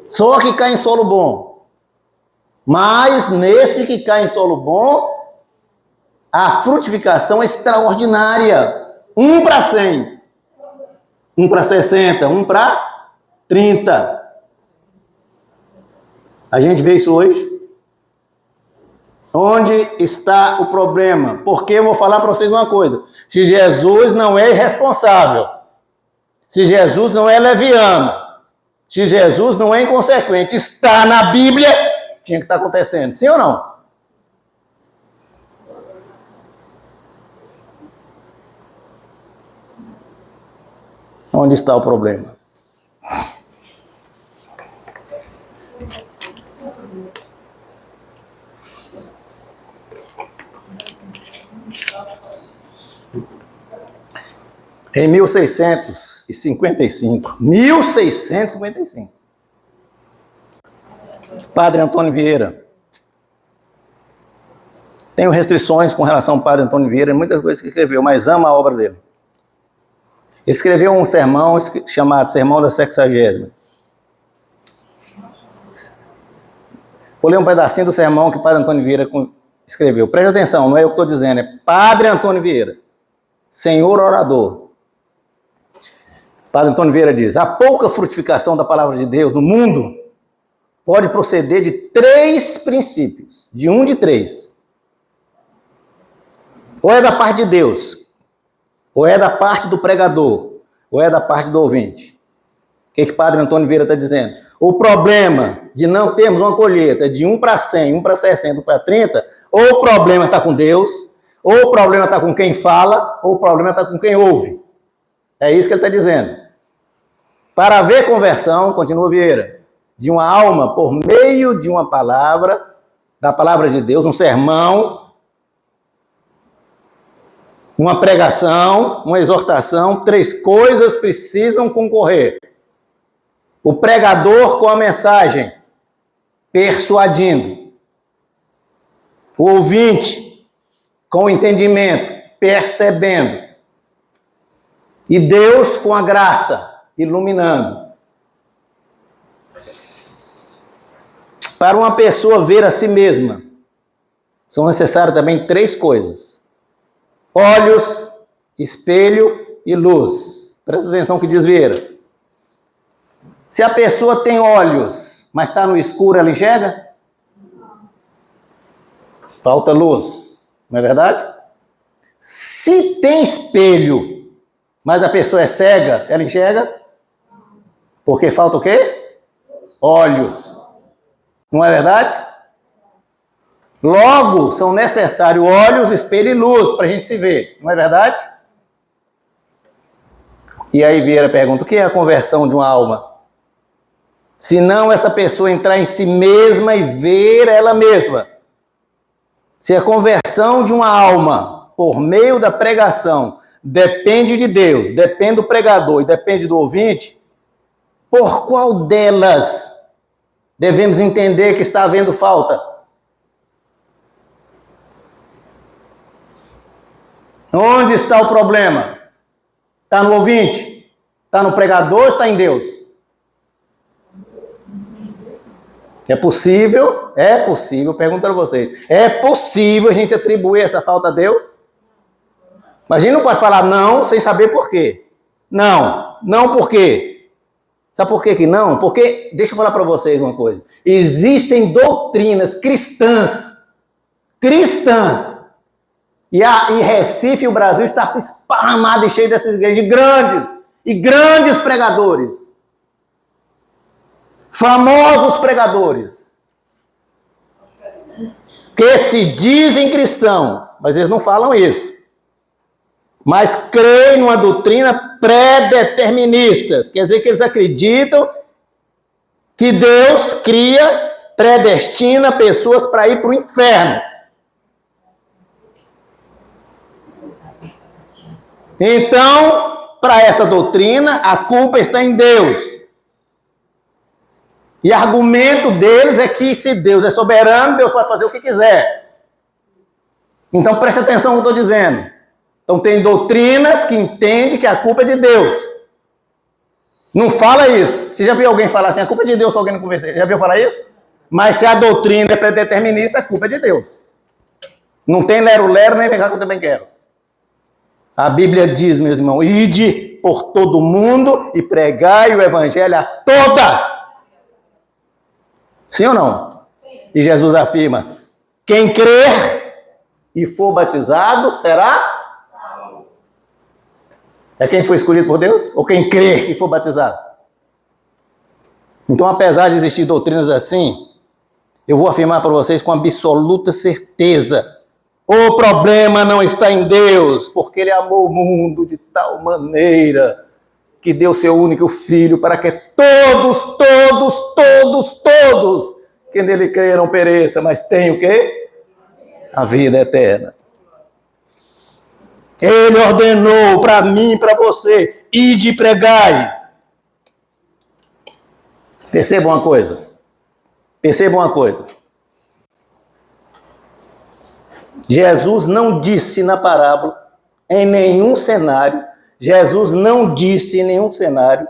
Só que cai em solo bom. Mas nesse que cai em solo bom, a frutificação é extraordinária. 1 para 100, 1 para 60, 1 para 30. A gente vê isso hoje. Onde está o problema? Porque eu vou falar para vocês uma coisa. Se Jesus não é irresponsável, se Jesus não é leviano, se Jesus não é inconsequente, está na Bíblia, tinha que estar acontecendo. Sim ou não? Onde está o problema? Em 1655, Padre Antônio Vieira. Tenho restrições com relação ao Padre Antônio Vieira, muitas coisas que escreveu, mas amo a obra dele. Escreveu um sermão chamado Sermão da Sexagésima. Vou ler um pedacinho do sermão que o Padre Antônio Vieira escreveu. Preste atenção, não é eu que estou dizendo, é Padre Antônio Vieira, Senhor orador. Padre Antônio Vieira diz: a pouca frutificação da palavra de Deus no mundo pode proceder de 3 princípios, de 3. Ou é da parte de Deus, ou é da parte do pregador, ou é da parte do ouvinte. O que Padre Antônio Vieira está dizendo? O problema de não termos uma colheita de 1 para 100, 1 para 60, 1 para 30, ou o problema está com Deus, ou o problema está com quem fala, ou o problema está com quem ouve. É isso que ele está dizendo. Para haver conversão, continua Vieira, de uma alma por meio de uma palavra, da palavra de Deus, um sermão, uma pregação, uma exortação, 3 coisas precisam concorrer. O pregador com a mensagem, persuadindo. O ouvinte com o entendimento, percebendo. E Deus com a graça, iluminando. Para uma pessoa ver a si mesma, são necessárias também 3 coisas: olhos, espelho e luz. Presta atenção no que diz Vieira. Se a pessoa tem olhos, mas está no escuro, ela enxerga? Falta luz, não é verdade? Se tem espelho, mas a pessoa é cega, ela enxerga? Porque falta o quê? Olhos. Não é verdade? Logo, são necessários olhos, espelho e luz para a gente se ver. Não é verdade? E aí Vieira pergunta: o que é a conversão de uma alma? Se não essa pessoa entrar em si mesma e ver ela mesma. Se a conversão de uma alma, por meio da pregação, depende de Deus, depende do pregador e depende do ouvinte, por qual delas devemos entender que está havendo falta? Onde está o problema? Está no ouvinte? Está no pregador ou está em Deus? É possível, pergunto a vocês, é possível a gente atribuir essa falta a Deus? Mas a gente não pode falar não sem saber por quê. Não por quê? Sabe por que não? Porque, deixa eu falar para vocês uma coisa, existem doutrinas cristãs, e Recife, o Brasil, está esparramado e cheio dessas igrejas grandes pregadores, famosos pregadores, que se dizem cristãos, mas eles não falam isso. Mas creem numa doutrina pré-determinista, quer dizer que eles acreditam que Deus predestina pessoas para ir para o inferno. Então, para essa doutrina, a culpa está em Deus. E o argumento deles é que se Deus é soberano, Deus pode fazer o que quiser. Então, preste atenção no que eu estou dizendo. Então, tem doutrinas que entendem que a culpa é de Deus. Não fala isso. Você já viu alguém falar assim, a culpa é de Deus para alguém não convencer? Já viu falar isso? Mas se a doutrina é predeterminista, a culpa é de Deus. Não tem lero-lero, nem vem cá que eu também quero. A Bíblia diz, meus irmãos, ide por todo mundo e pregai o evangelho a toda. Sim ou não? E Jesus afirma, quem crer e for batizado será salvo. É quem foi escolhido por Deus? Ou quem crer e for batizado? Então, apesar de existir doutrinas assim, eu vou afirmar para vocês com absoluta certeza, o problema não está em Deus, porque Ele amou o mundo de tal maneira que deu seu único Filho para que todos, que nele creiam não pereça, mas tenham o quê? A vida eterna. Ele ordenou para mim e para você, ide e pregai. Percebam uma coisa. Jesus não disse na parábola, em nenhum cenário, Jesus não disse em nenhum cenário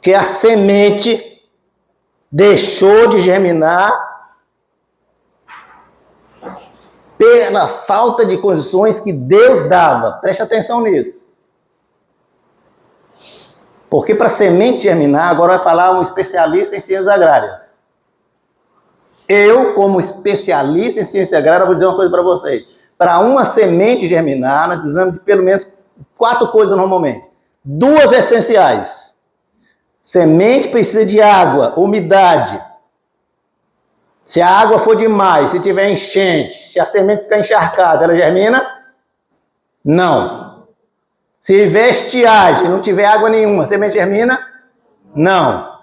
que a semente deixou de germinar pela falta de condições que Deus dava. Preste atenção nisso. Porque para a semente germinar, agora vai falar um especialista em ciências agrárias. Eu, como especialista em ciência agrária, vou dizer uma coisa para vocês. Para uma semente germinar, nós precisamos de pelo menos 4 coisas normalmente. 2 essenciais. Semente precisa de água, umidade. Se a água for demais, se tiver enchente, se a semente ficar encharcada, ela germina? Não. Se tiver estiagem, não tiver água nenhuma, a semente germina? Não.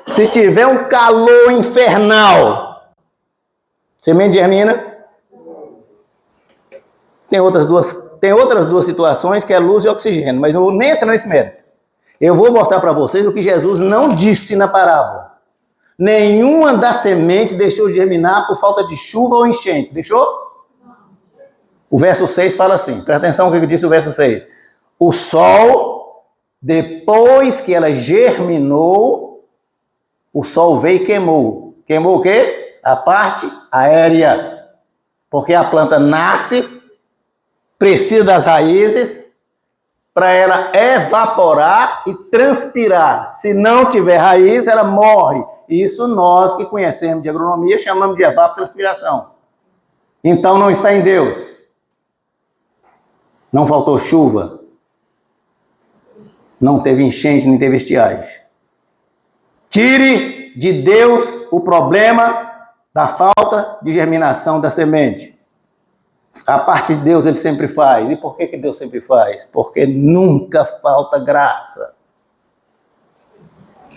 Se tiver um calor infernal, semente germina? Tem outras duas situações que é luz e oxigênio, mas eu vou nem entrar nesse mérito. Eu vou mostrar para vocês o que Jesus não disse na parábola. Nenhuma das sementes deixou de germinar por falta de chuva ou enchente. Deixou? O verso 6 fala assim, presta atenção no que disse o verso 6. O sol, depois que ela germinou, o sol veio e queimou. Queimou o quê? A parte aérea. Porque a planta nasce, precisa das raízes, para ela evaporar e transpirar. Se não tiver raiz, ela morre. Isso nós que conhecemos de agronomia chamamos de evapotranspiração. Então não está em Deus. Não faltou chuva. Não teve enchente, nem teve estiagem. Tire de Deus o problema da falta de germinação da semente. A parte de Deus Ele sempre faz. E por que Deus sempre faz? Porque nunca falta graça.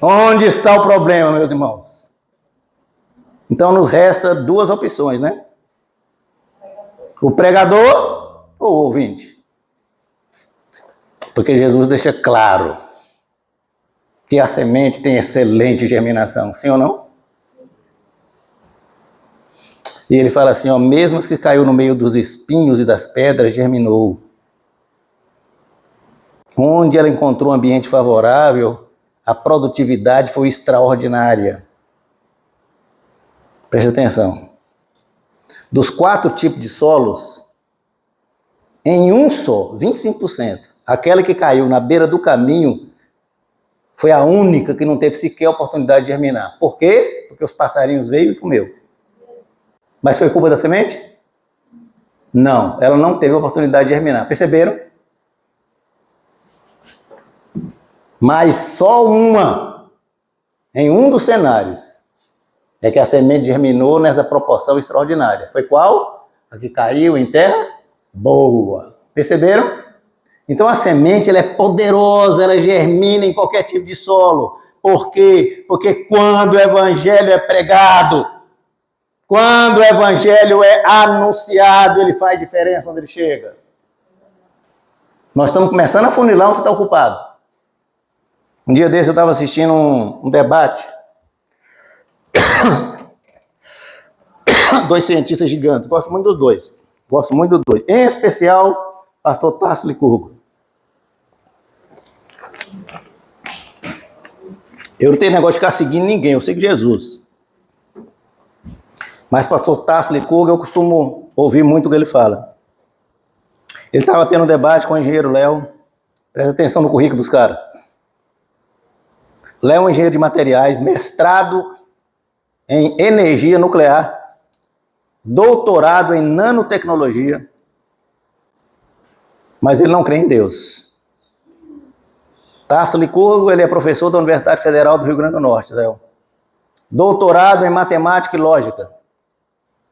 Onde está o problema, meus irmãos? Então nos resta 2 opções, né? O pregador ou o ouvinte? Porque Jesus deixa claro que a semente tem excelente germinação, sim ou não? Sim. E ele fala assim, ó, mesmo as que caiu no meio dos espinhos e das pedras, germinou. Onde ela encontrou um ambiente favorável, a produtividade foi extraordinária. Preste atenção. Dos 4 tipos de solos, em um só, 25%, aquela que caiu na beira do caminho, foi a única que não teve sequer a oportunidade de germinar. Por quê? Porque os passarinhos veio e comeu. Mas foi culpa da semente? Não, ela não teve a oportunidade de germinar. Perceberam? Mas só uma, em um dos cenários, é que a semente germinou nessa proporção extraordinária. Foi qual? A que caiu em terra boa. Perceberam? Então a semente ela é poderosa, ela germina em qualquer tipo de solo. Por quê? Porque quando o evangelho é pregado, quando o evangelho é anunciado, ele faz diferença onde ele chega. Nós estamos começando a funilar onde você está ocupado. Um dia desse eu estava assistindo um debate. 2 cientistas gigantes. Gosto muito dos dois. Em especial, pastor Tasso Licurgo. Eu não tenho negócio de ficar seguindo ninguém, eu sigo Jesus. Mas pastor Tasso Licurgo, eu costumo ouvir muito o que ele fala. Ele estava tendo um debate com o engenheiro Léo. Presta atenção no currículo dos caras. Léo é um engenheiro de materiais, mestrado em energia nuclear, doutorado em nanotecnologia, mas ele não crê em Deus. Tasso Licurgo, ele é professor da Universidade Federal do Rio Grande do Norte, Léo. Doutorado em matemática e lógica,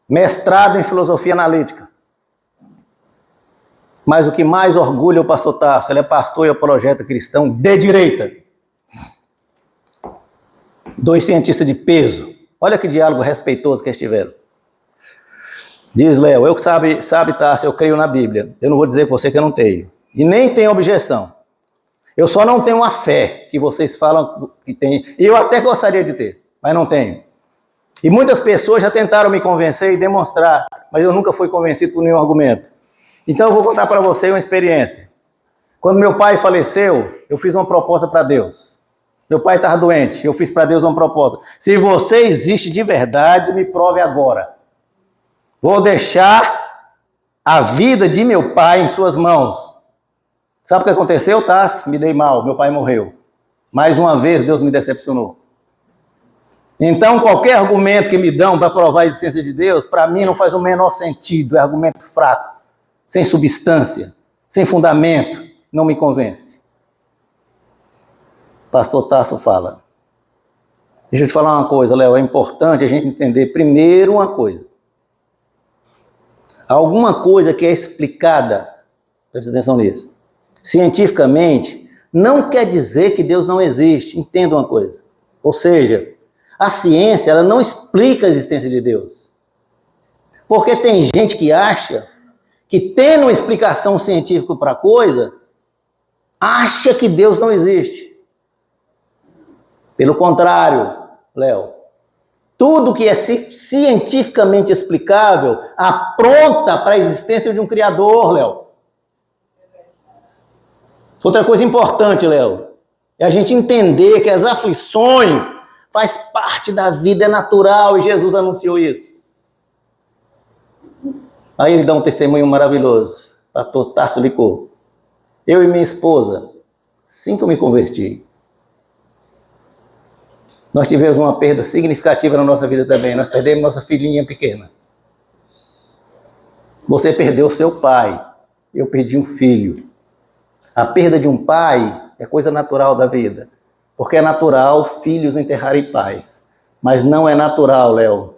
mestrado em filosofia analítica. Mas o que mais orgulha o pastor Tasso, ele é pastor e apologeta cristão de direita. 2 cientistas de peso. Olha que diálogo respeitoso que eles tiveram. Diz Léo, eu sabe, Tasso, eu creio na Bíblia. Eu não vou dizer para você que eu não tenho. E nem tenho objeção. Eu só não tenho a fé que vocês falam que tem. E eu até gostaria de ter, mas não tenho. E muitas pessoas já tentaram me convencer e demonstrar, mas eu nunca fui convencido por nenhum argumento. Então eu vou contar para você uma experiência. Quando meu pai faleceu, eu fiz uma proposta para Deus. Meu pai estava doente, eu fiz para Deus uma proposta. Se você existe de verdade, me prove agora. Vou deixar a vida de meu pai em suas mãos. Sabe o que aconteceu, Tasso? Me dei mal, meu pai morreu. Mais uma vez, Deus me decepcionou. Então, qualquer argumento que me dão para provar a existência de Deus, para mim não faz o menor sentido. É argumento fraco, sem substância, sem fundamento, não me convence. Pastor Tasso fala. Deixa eu te falar uma coisa, Léo, é importante a gente entender primeiro uma coisa. Alguma coisa que é explicada, presta atenção nisso, cientificamente, não quer dizer que Deus não existe. Entenda uma coisa. Ou seja, a ciência ela não explica a existência de Deus. Porque tem gente que acha que tendo uma explicação científica para a coisa, acha que Deus não existe. Pelo contrário, Léo, tudo que é cientificamente explicável apronta para a existência de um Criador, Léo. Outra coisa importante, Léo, é a gente entender que as aflições faz parte da vida, é natural, e Jesus anunciou isso. Aí ele dá um testemunho maravilhoso, pastor Tasso Licurgo. Eu e minha esposa, assim que eu me converti, nós tivemos uma perda significativa na nossa vida também. Nós perdemos nossa filhinha pequena. Você perdeu seu pai, eu perdi um filho. A perda de um pai é coisa natural da vida. Porque é natural filhos enterrarem pais. Mas não é natural, Léo.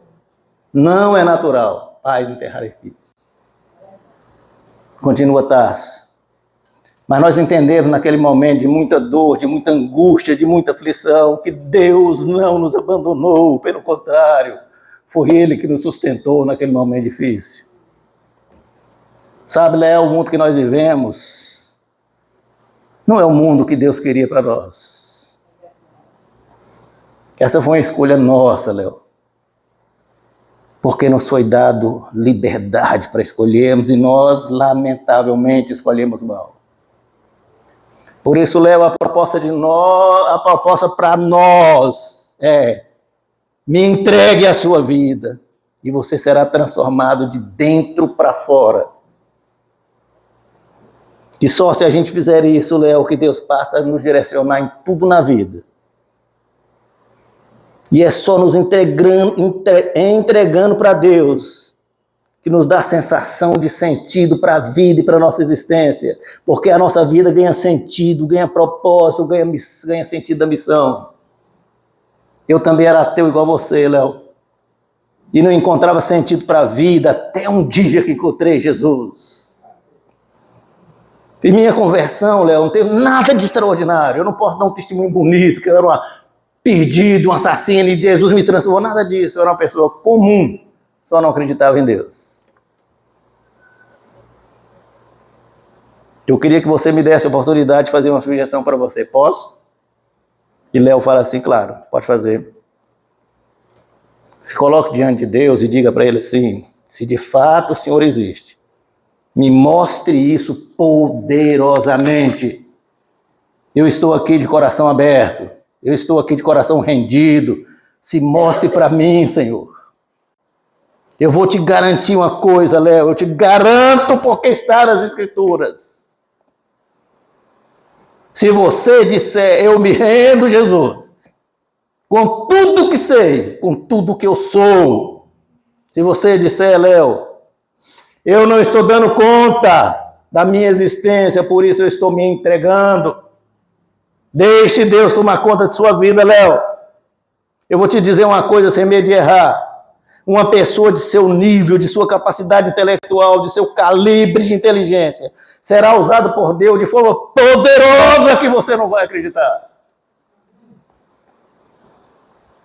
Não é natural pais enterrarem filhos. Continua Tasso. Mas nós entendemos naquele momento de muita dor, de muita angústia, de muita aflição, que Deus não nos abandonou, pelo contrário, foi Ele que nos sustentou naquele momento difícil. Sabe, Léo, o mundo que nós vivemos não é o mundo que Deus queria para nós. Essa foi uma escolha nossa, Léo. Porque nos foi dado liberdade para escolhermos e nós, lamentavelmente, escolhemos mal. Por isso, Léo, a proposta para nós é: me entregue a sua vida e você será transformado de dentro para fora. E só se a gente fizer isso, Léo, que Deus passa a nos direcionar em tudo na vida. E é só nos entregando para Deus que nos dá a sensação de sentido para a vida e para a nossa existência. Porque a nossa vida ganha sentido, ganha propósito, ganha sentido da missão. Eu também era ateu igual você, Léo. E não encontrava sentido para a vida até um dia que encontrei Jesus. E minha conversão, Léo, não teve nada de extraordinário. Eu não posso dar um testemunho bonito, que eu era perdido, um assassino, e Jesus me transformou. Nada disso. Eu era uma pessoa comum, só não acreditava em Deus. Eu queria que você me desse a oportunidade de fazer uma sugestão para você. Posso? E Léo fala assim, claro, pode fazer. Se coloque diante de Deus e diga para Ele assim: se de fato o Senhor existe, me mostre isso poderosamente. Eu estou aqui de coração aberto, eu estou aqui de coração rendido. Se mostre para mim, Senhor. Eu vou te garantir uma coisa, Léo, eu te garanto porque está nas Escrituras. Se você disser, eu me rendo, Jesus, com tudo que sei, com tudo que eu sou. Se você disser, Léo, eu não estou dando conta da minha existência, por isso eu estou me entregando. Deixe Deus tomar conta de sua vida, Léo. Eu vou te dizer uma coisa sem medo de errar. Uma pessoa de seu nível, de sua capacidade intelectual, de seu calibre de inteligência, será usado por Deus de forma poderosa que você não vai acreditar.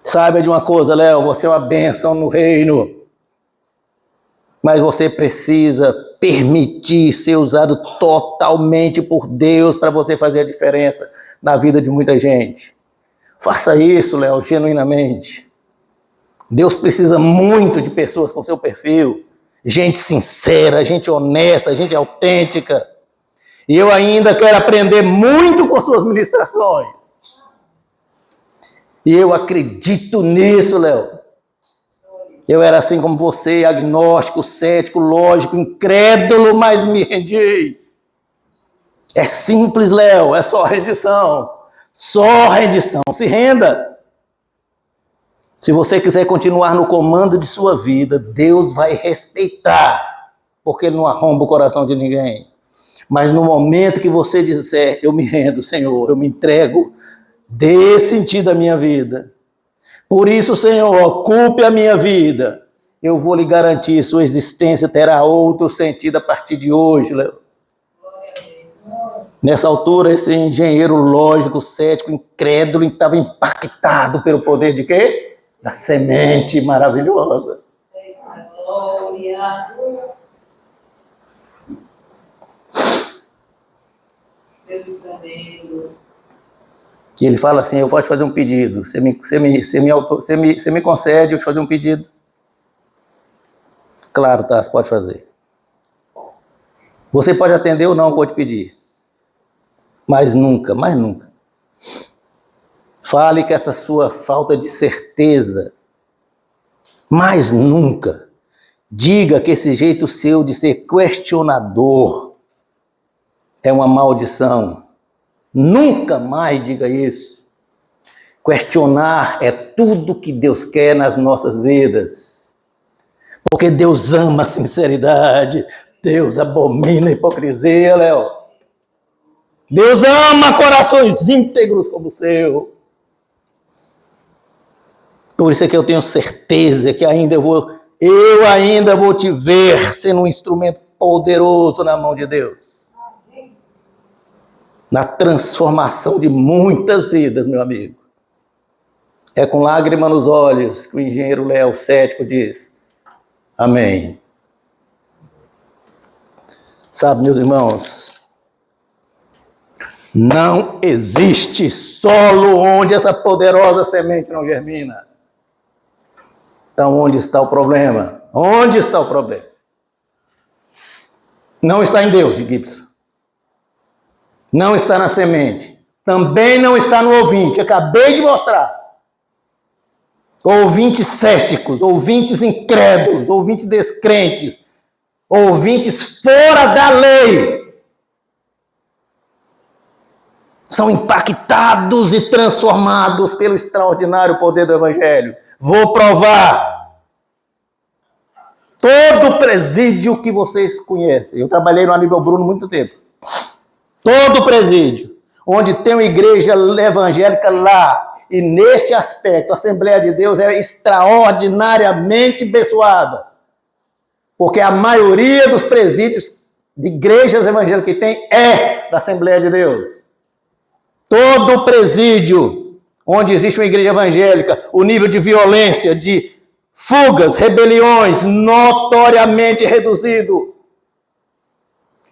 Saiba de uma coisa, Léo, você é uma bênção no reino. Mas você precisa permitir ser usado totalmente por Deus para você fazer a diferença na vida de muita gente. Faça isso, Léo, genuinamente. Deus precisa muito de pessoas com seu perfil. Gente sincera, gente honesta, gente autêntica. E eu ainda quero aprender muito com suas ministrações. E eu acredito nisso, Léo. Eu era assim como você, agnóstico, cético, lógico, incrédulo, mas me rendi. É simples, Léo, é só rendição. Só rendição. Se renda. Se você quiser continuar no comando de sua vida, Deus vai respeitar, porque Ele não arromba o coração de ninguém. Mas no momento que você disser, eu me rendo, Senhor, eu me entrego, dê sentido à minha vida. Por isso, Senhor, ocupe a minha vida. Eu vou lhe garantir, sua existência terá outro sentido a partir de hoje, Léo. Nessa altura, esse engenheiro lógico, cético, incrédulo, estava impactado pelo poder de quê? Da semente maravilhosa. Glória. E ele fala assim, eu posso fazer um pedido. Você me concede eu fazer um pedido? Claro, tá, você pode fazer. Você pode atender ou não, pode pedir. Mas nunca, mais nunca. Fale que essa sua falta de certeza, mas nunca diga que esse jeito seu de ser questionador é uma maldição. Nunca mais diga isso. Questionar é tudo que Deus quer nas nossas vidas. Porque Deus ama a sinceridade, Deus abomina a hipocrisia, Léo. Deus ama corações íntegros como o seu. Por isso é que eu tenho certeza que eu ainda vou te ver sendo um instrumento poderoso na mão de Deus. Na transformação de muitas vidas, meu amigo. É com lágrima nos olhos que o engenheiro Léo, cético, diz, amém. Sabe, meus irmãos, não existe solo onde essa poderosa semente não germina. Então, onde está o problema? Onde está o problema? Não está em Deus, Gibson. Não está na semente. Também não está no ouvinte. Acabei de mostrar. Ouvintes céticos, ouvintes incrédulos, ouvintes descrentes, ouvintes fora da lei. São impactados e transformados pelo extraordinário poder do Evangelho. Vou provar. Todo presídio que vocês conhecem. Eu trabalhei no Aníbal Bruno há muito tempo. Todo presídio, onde tem uma igreja evangélica lá, e neste aspecto, a Assembleia de Deus é extraordinariamente abençoada. Porque a maioria dos presídios de igrejas evangélicas que tem é da Assembleia de Deus. Todo presídio onde existe uma igreja evangélica, o nível de violência, de fugas, rebeliões, notoriamente reduzido.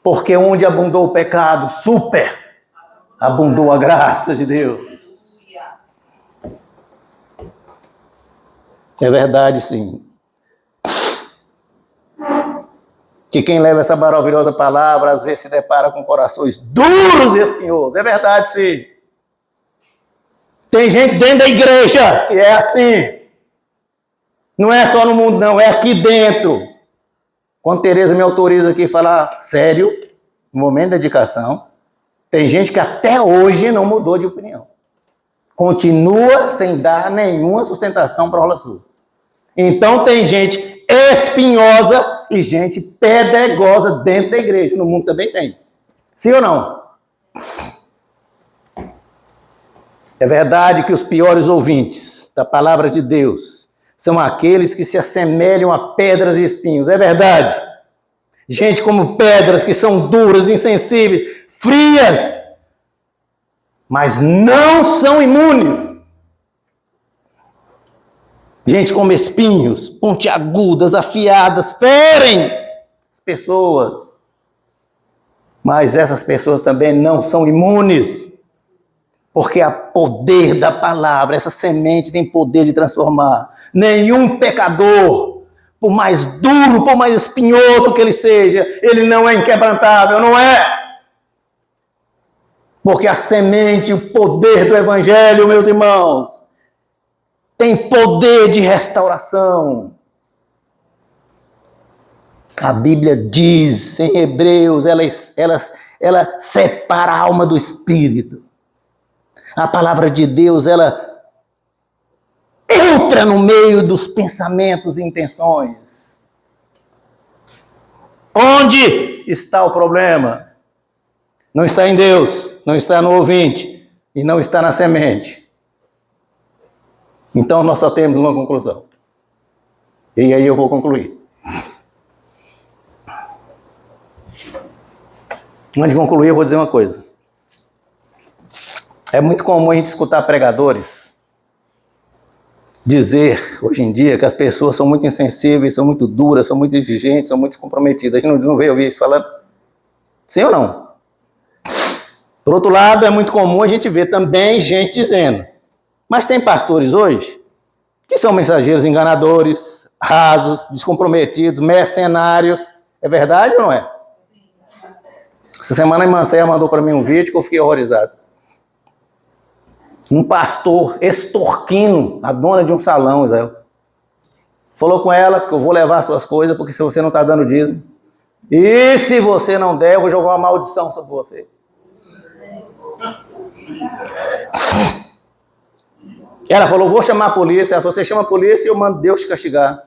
Porque onde abundou o pecado, abundou a graça de Deus. É verdade, sim. Que quem leva essa maravilhosa palavra, às vezes se depara com corações duros e espinhosos. É verdade, sim. Tem gente dentro da igreja que é assim. Não é só no mundo, não, é aqui dentro. Quando Tereza me autoriza aqui a falar sério, no momento da dedicação, tem gente que até hoje não mudou de opinião. Continua sem dar nenhuma sustentação para a Rola Sul. Então tem gente espinhosa e gente pedregosa dentro da igreja. No mundo também tem. Sim ou não? É verdade que os piores ouvintes da palavra de Deus são aqueles que se assemelham a pedras e espinhos. É verdade. Gente como pedras que são duras, insensíveis, frias, mas não são imunes. Gente como espinhos, pontiagudas, afiadas, ferem as pessoas. Mas essas pessoas também não são imunes. Porque há poder da palavra, essa semente tem poder de transformar. Nenhum pecador, por mais duro, por mais espinhoso que ele seja, ele não é inquebrantável, não é? Porque a semente, o poder do evangelho, meus irmãos, tem poder de restauração. A Bíblia diz em Hebreus, ela separa a alma do espírito. A palavra de Deus, ela entra no meio dos pensamentos e intenções. Onde está o problema? Não está em Deus, não está no ouvinte e não está na semente. Então nós só temos uma conclusão. E aí eu vou concluir. Antes de concluir, eu vou dizer uma coisa. É muito comum a gente escutar pregadores dizer, hoje em dia, que as pessoas são muito insensíveis, são muito duras, são muito exigentes, são muito comprometidas. A gente não vê ouvir isso falando. Sim ou não? Por outro lado, é muito comum a gente ver também gente dizendo. Mas tem pastores hoje que são mensageiros enganadores, rasos, descomprometidos, mercenários. É verdade ou não é? Essa semana a irmã Céia mandou para mim um vídeo que eu fiquei horrorizado. Um pastor extorquindo a dona de um salão, Israel. Falou com ela que eu vou levar suas coisas, porque se você não está dando dízimo, e se você não der, eu vou jogar uma maldição sobre você. Ela falou, vou chamar a polícia. Ela falou, você chama a polícia e eu mando Deus te castigar.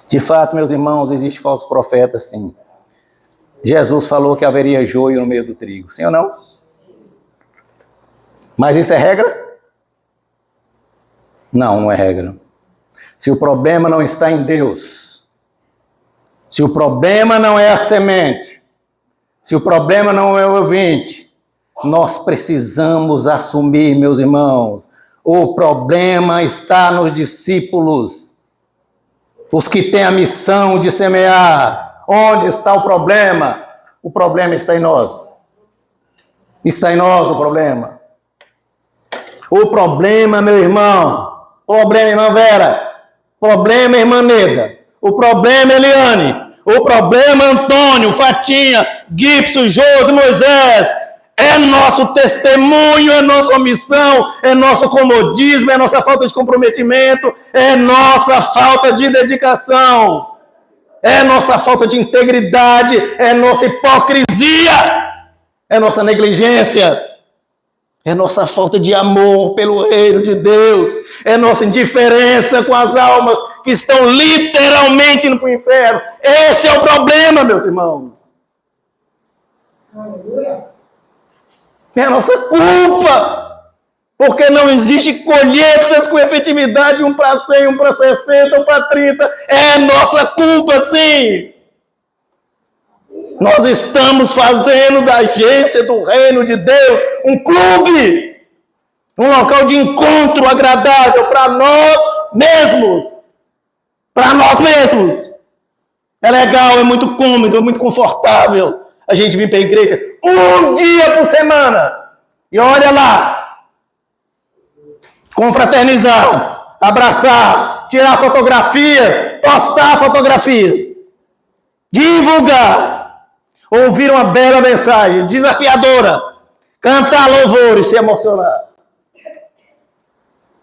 De fato, meus irmãos, existem falsos profetas, sim. Jesus falou que haveria joio no meio do trigo, sim ou não? Mas isso é regra? Não, não é regra. Se o problema não está em Deus, se o problema não é a semente, se o problema não é o ouvinte, nós precisamos assumir, meus irmãos, o problema está nos discípulos, os que têm a missão de semear. Onde está o problema? O problema está em nós. Está em nós o problema. O problema, meu irmão, problema, irmã Vera, problema, irmã Neda, o problema, Eliane, o problema, Antônio, Fatinha, Gipso, Josi, Moisés, é nosso testemunho, é nossa omissão, é nosso comodismo, é nossa falta de comprometimento, é nossa falta de dedicação. É nossa falta de integridade, é nossa hipocrisia, é nossa negligência, é nossa falta de amor pelo reino de Deus, é nossa indiferença com as almas que estão literalmente indo para o inferno. Esse é o problema, meus irmãos. É a nossa culpa. Porque não existe colheitas com efetividade, um para 100, um para 60, um para 30. É nossa culpa, sim. Nós estamos fazendo da agência do reino de Deus um clube. Um local de encontro agradável para nós mesmos. Para nós mesmos. É legal, é muito cômodo, é muito confortável a gente vir para a igreja um dia por semana. E olha lá. Confraternizar, abraçar, tirar fotografias, postar fotografias, divulgar, ouvir uma bela mensagem desafiadora, cantar louvores, se emocionar.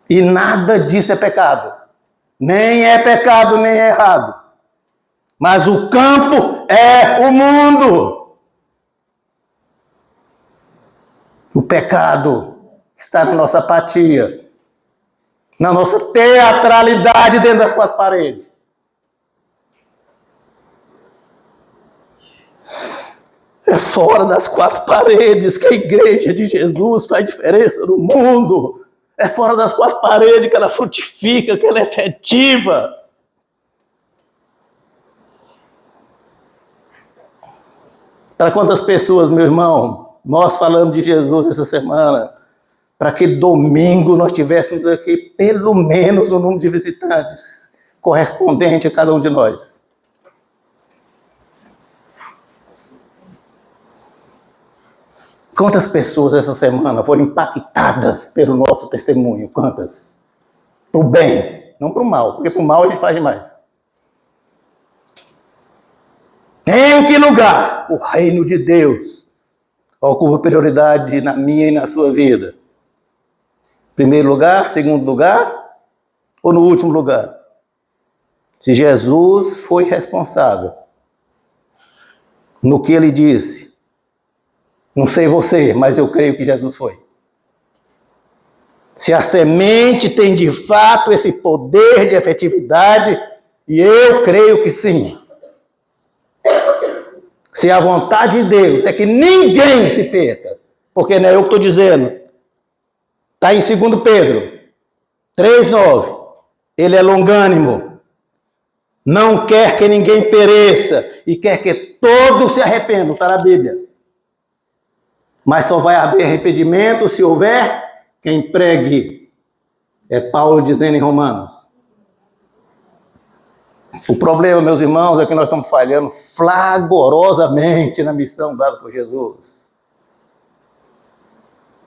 E nada disso é pecado. Nem é pecado, nem é errado. Mas o campo é o mundo. O pecado está na nossa apatia, na nossa teatralidade dentro das quatro paredes. É fora das quatro paredes que a igreja de Jesus faz diferença no mundo. É fora das quatro paredes que ela frutifica, que ela é efetiva. Para quantas pessoas, meu irmão, nós falamos de Jesus essa semana, para que domingo nós tivéssemos aqui pelo menos o número de visitantes correspondente a cada um de nós. Quantas pessoas essa semana foram impactadas pelo nosso testemunho? Quantas? Para o bem, não para o mal, porque para o mal a gente faz demais. Em que lugar o reino de Deus ocupa prioridade na minha e na sua vida? Primeiro lugar, segundo lugar ou no último lugar? Se Jesus foi responsável no que ele disse, não sei você, mas eu creio que Jesus foi. Se a semente tem de fato esse poder de efetividade, e eu creio que sim. Se a vontade de Deus é que ninguém se perca, porque não é eu que estou dizendo, está em 2 Pedro 3,9, ele é longânimo, não quer que ninguém pereça, e quer que todos se arrependam, está na Bíblia. Mas só vai haver arrependimento se houver quem pregue. É Paulo dizendo em Romanos. O problema, meus irmãos, é que nós estamos falhando flagorosamente na missão dada por Jesus.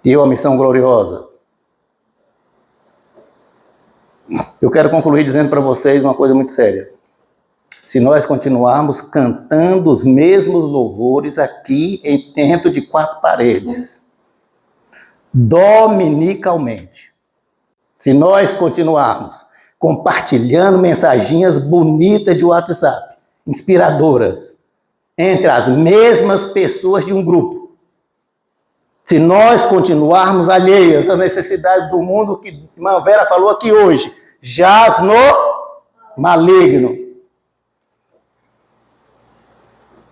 E é uma missão gloriosa. Eu quero concluir dizendo para vocês uma coisa muito séria. Se nós continuarmos cantando os mesmos louvores aqui dentro de quatro paredes, dominicalmente, se nós continuarmos compartilhando mensaginhas bonitas de WhatsApp, inspiradoras, entre as mesmas pessoas de um grupo, se nós continuarmos alheias às necessidades do mundo, que a irmã Vera falou aqui hoje, jaz no maligno.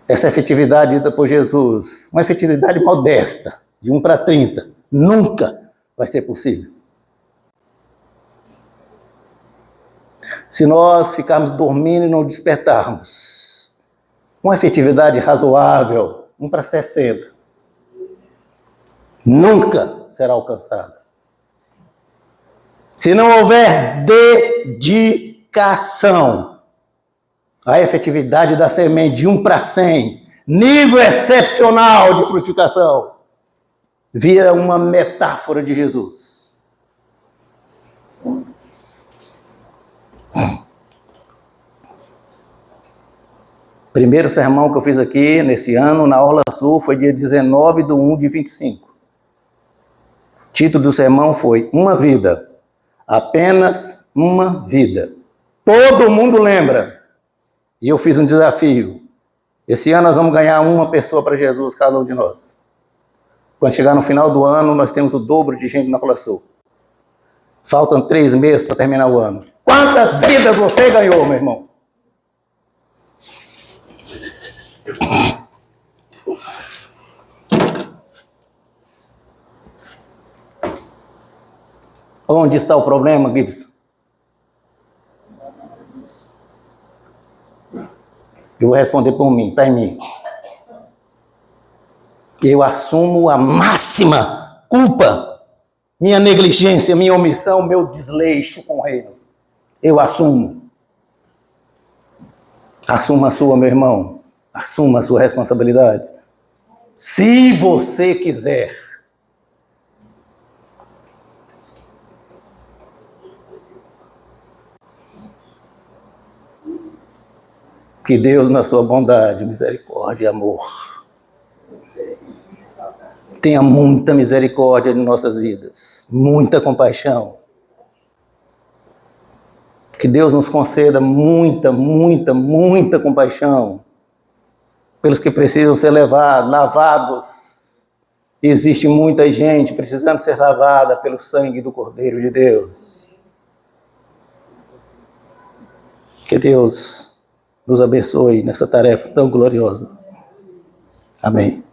Essa efetividade dita por Jesus, uma efetividade modesta, de 1 para 30, nunca vai ser possível. Se nós ficarmos dormindo e não despertarmos, uma efetividade razoável, 1 para 60, nunca será alcançada. Se não houver dedicação, a efetividade da semente de 1 para 100, nível excepcional de frutificação, vira uma metáfora de Jesus. Primeiro sermão que eu fiz aqui nesse ano, na Orla Sul, foi dia 19/1/25. O título do sermão foi Uma Vida, apenas uma vida. Todo mundo lembra. E eu fiz um desafio. Esse ano nós vamos ganhar uma pessoa para Jesus, cada um de nós. Quando chegar no final do ano, nós temos o dobro de gente na Orla Sul. Faltam 3 meses para terminar o ano. Quantas vidas você ganhou, meu irmão? Onde está o problema, Gibson? Eu vou responder por mim, está em mim. Eu assumo a máxima culpa, minha negligência, minha omissão, meu desleixo com o reino. Eu assumo. Assuma a sua, meu irmão. Assuma a sua responsabilidade. Se você quiser. Que Deus, na sua bondade, misericórdia e amor, tenha muita misericórdia em nossas vidas, muita compaixão. Que Deus nos conceda muita, muita, muita compaixão pelos que precisam ser lavados. Existe muita gente precisando ser lavada pelo sangue do Cordeiro de Deus. Que Deus nos abençoe nessa tarefa tão gloriosa. Amém.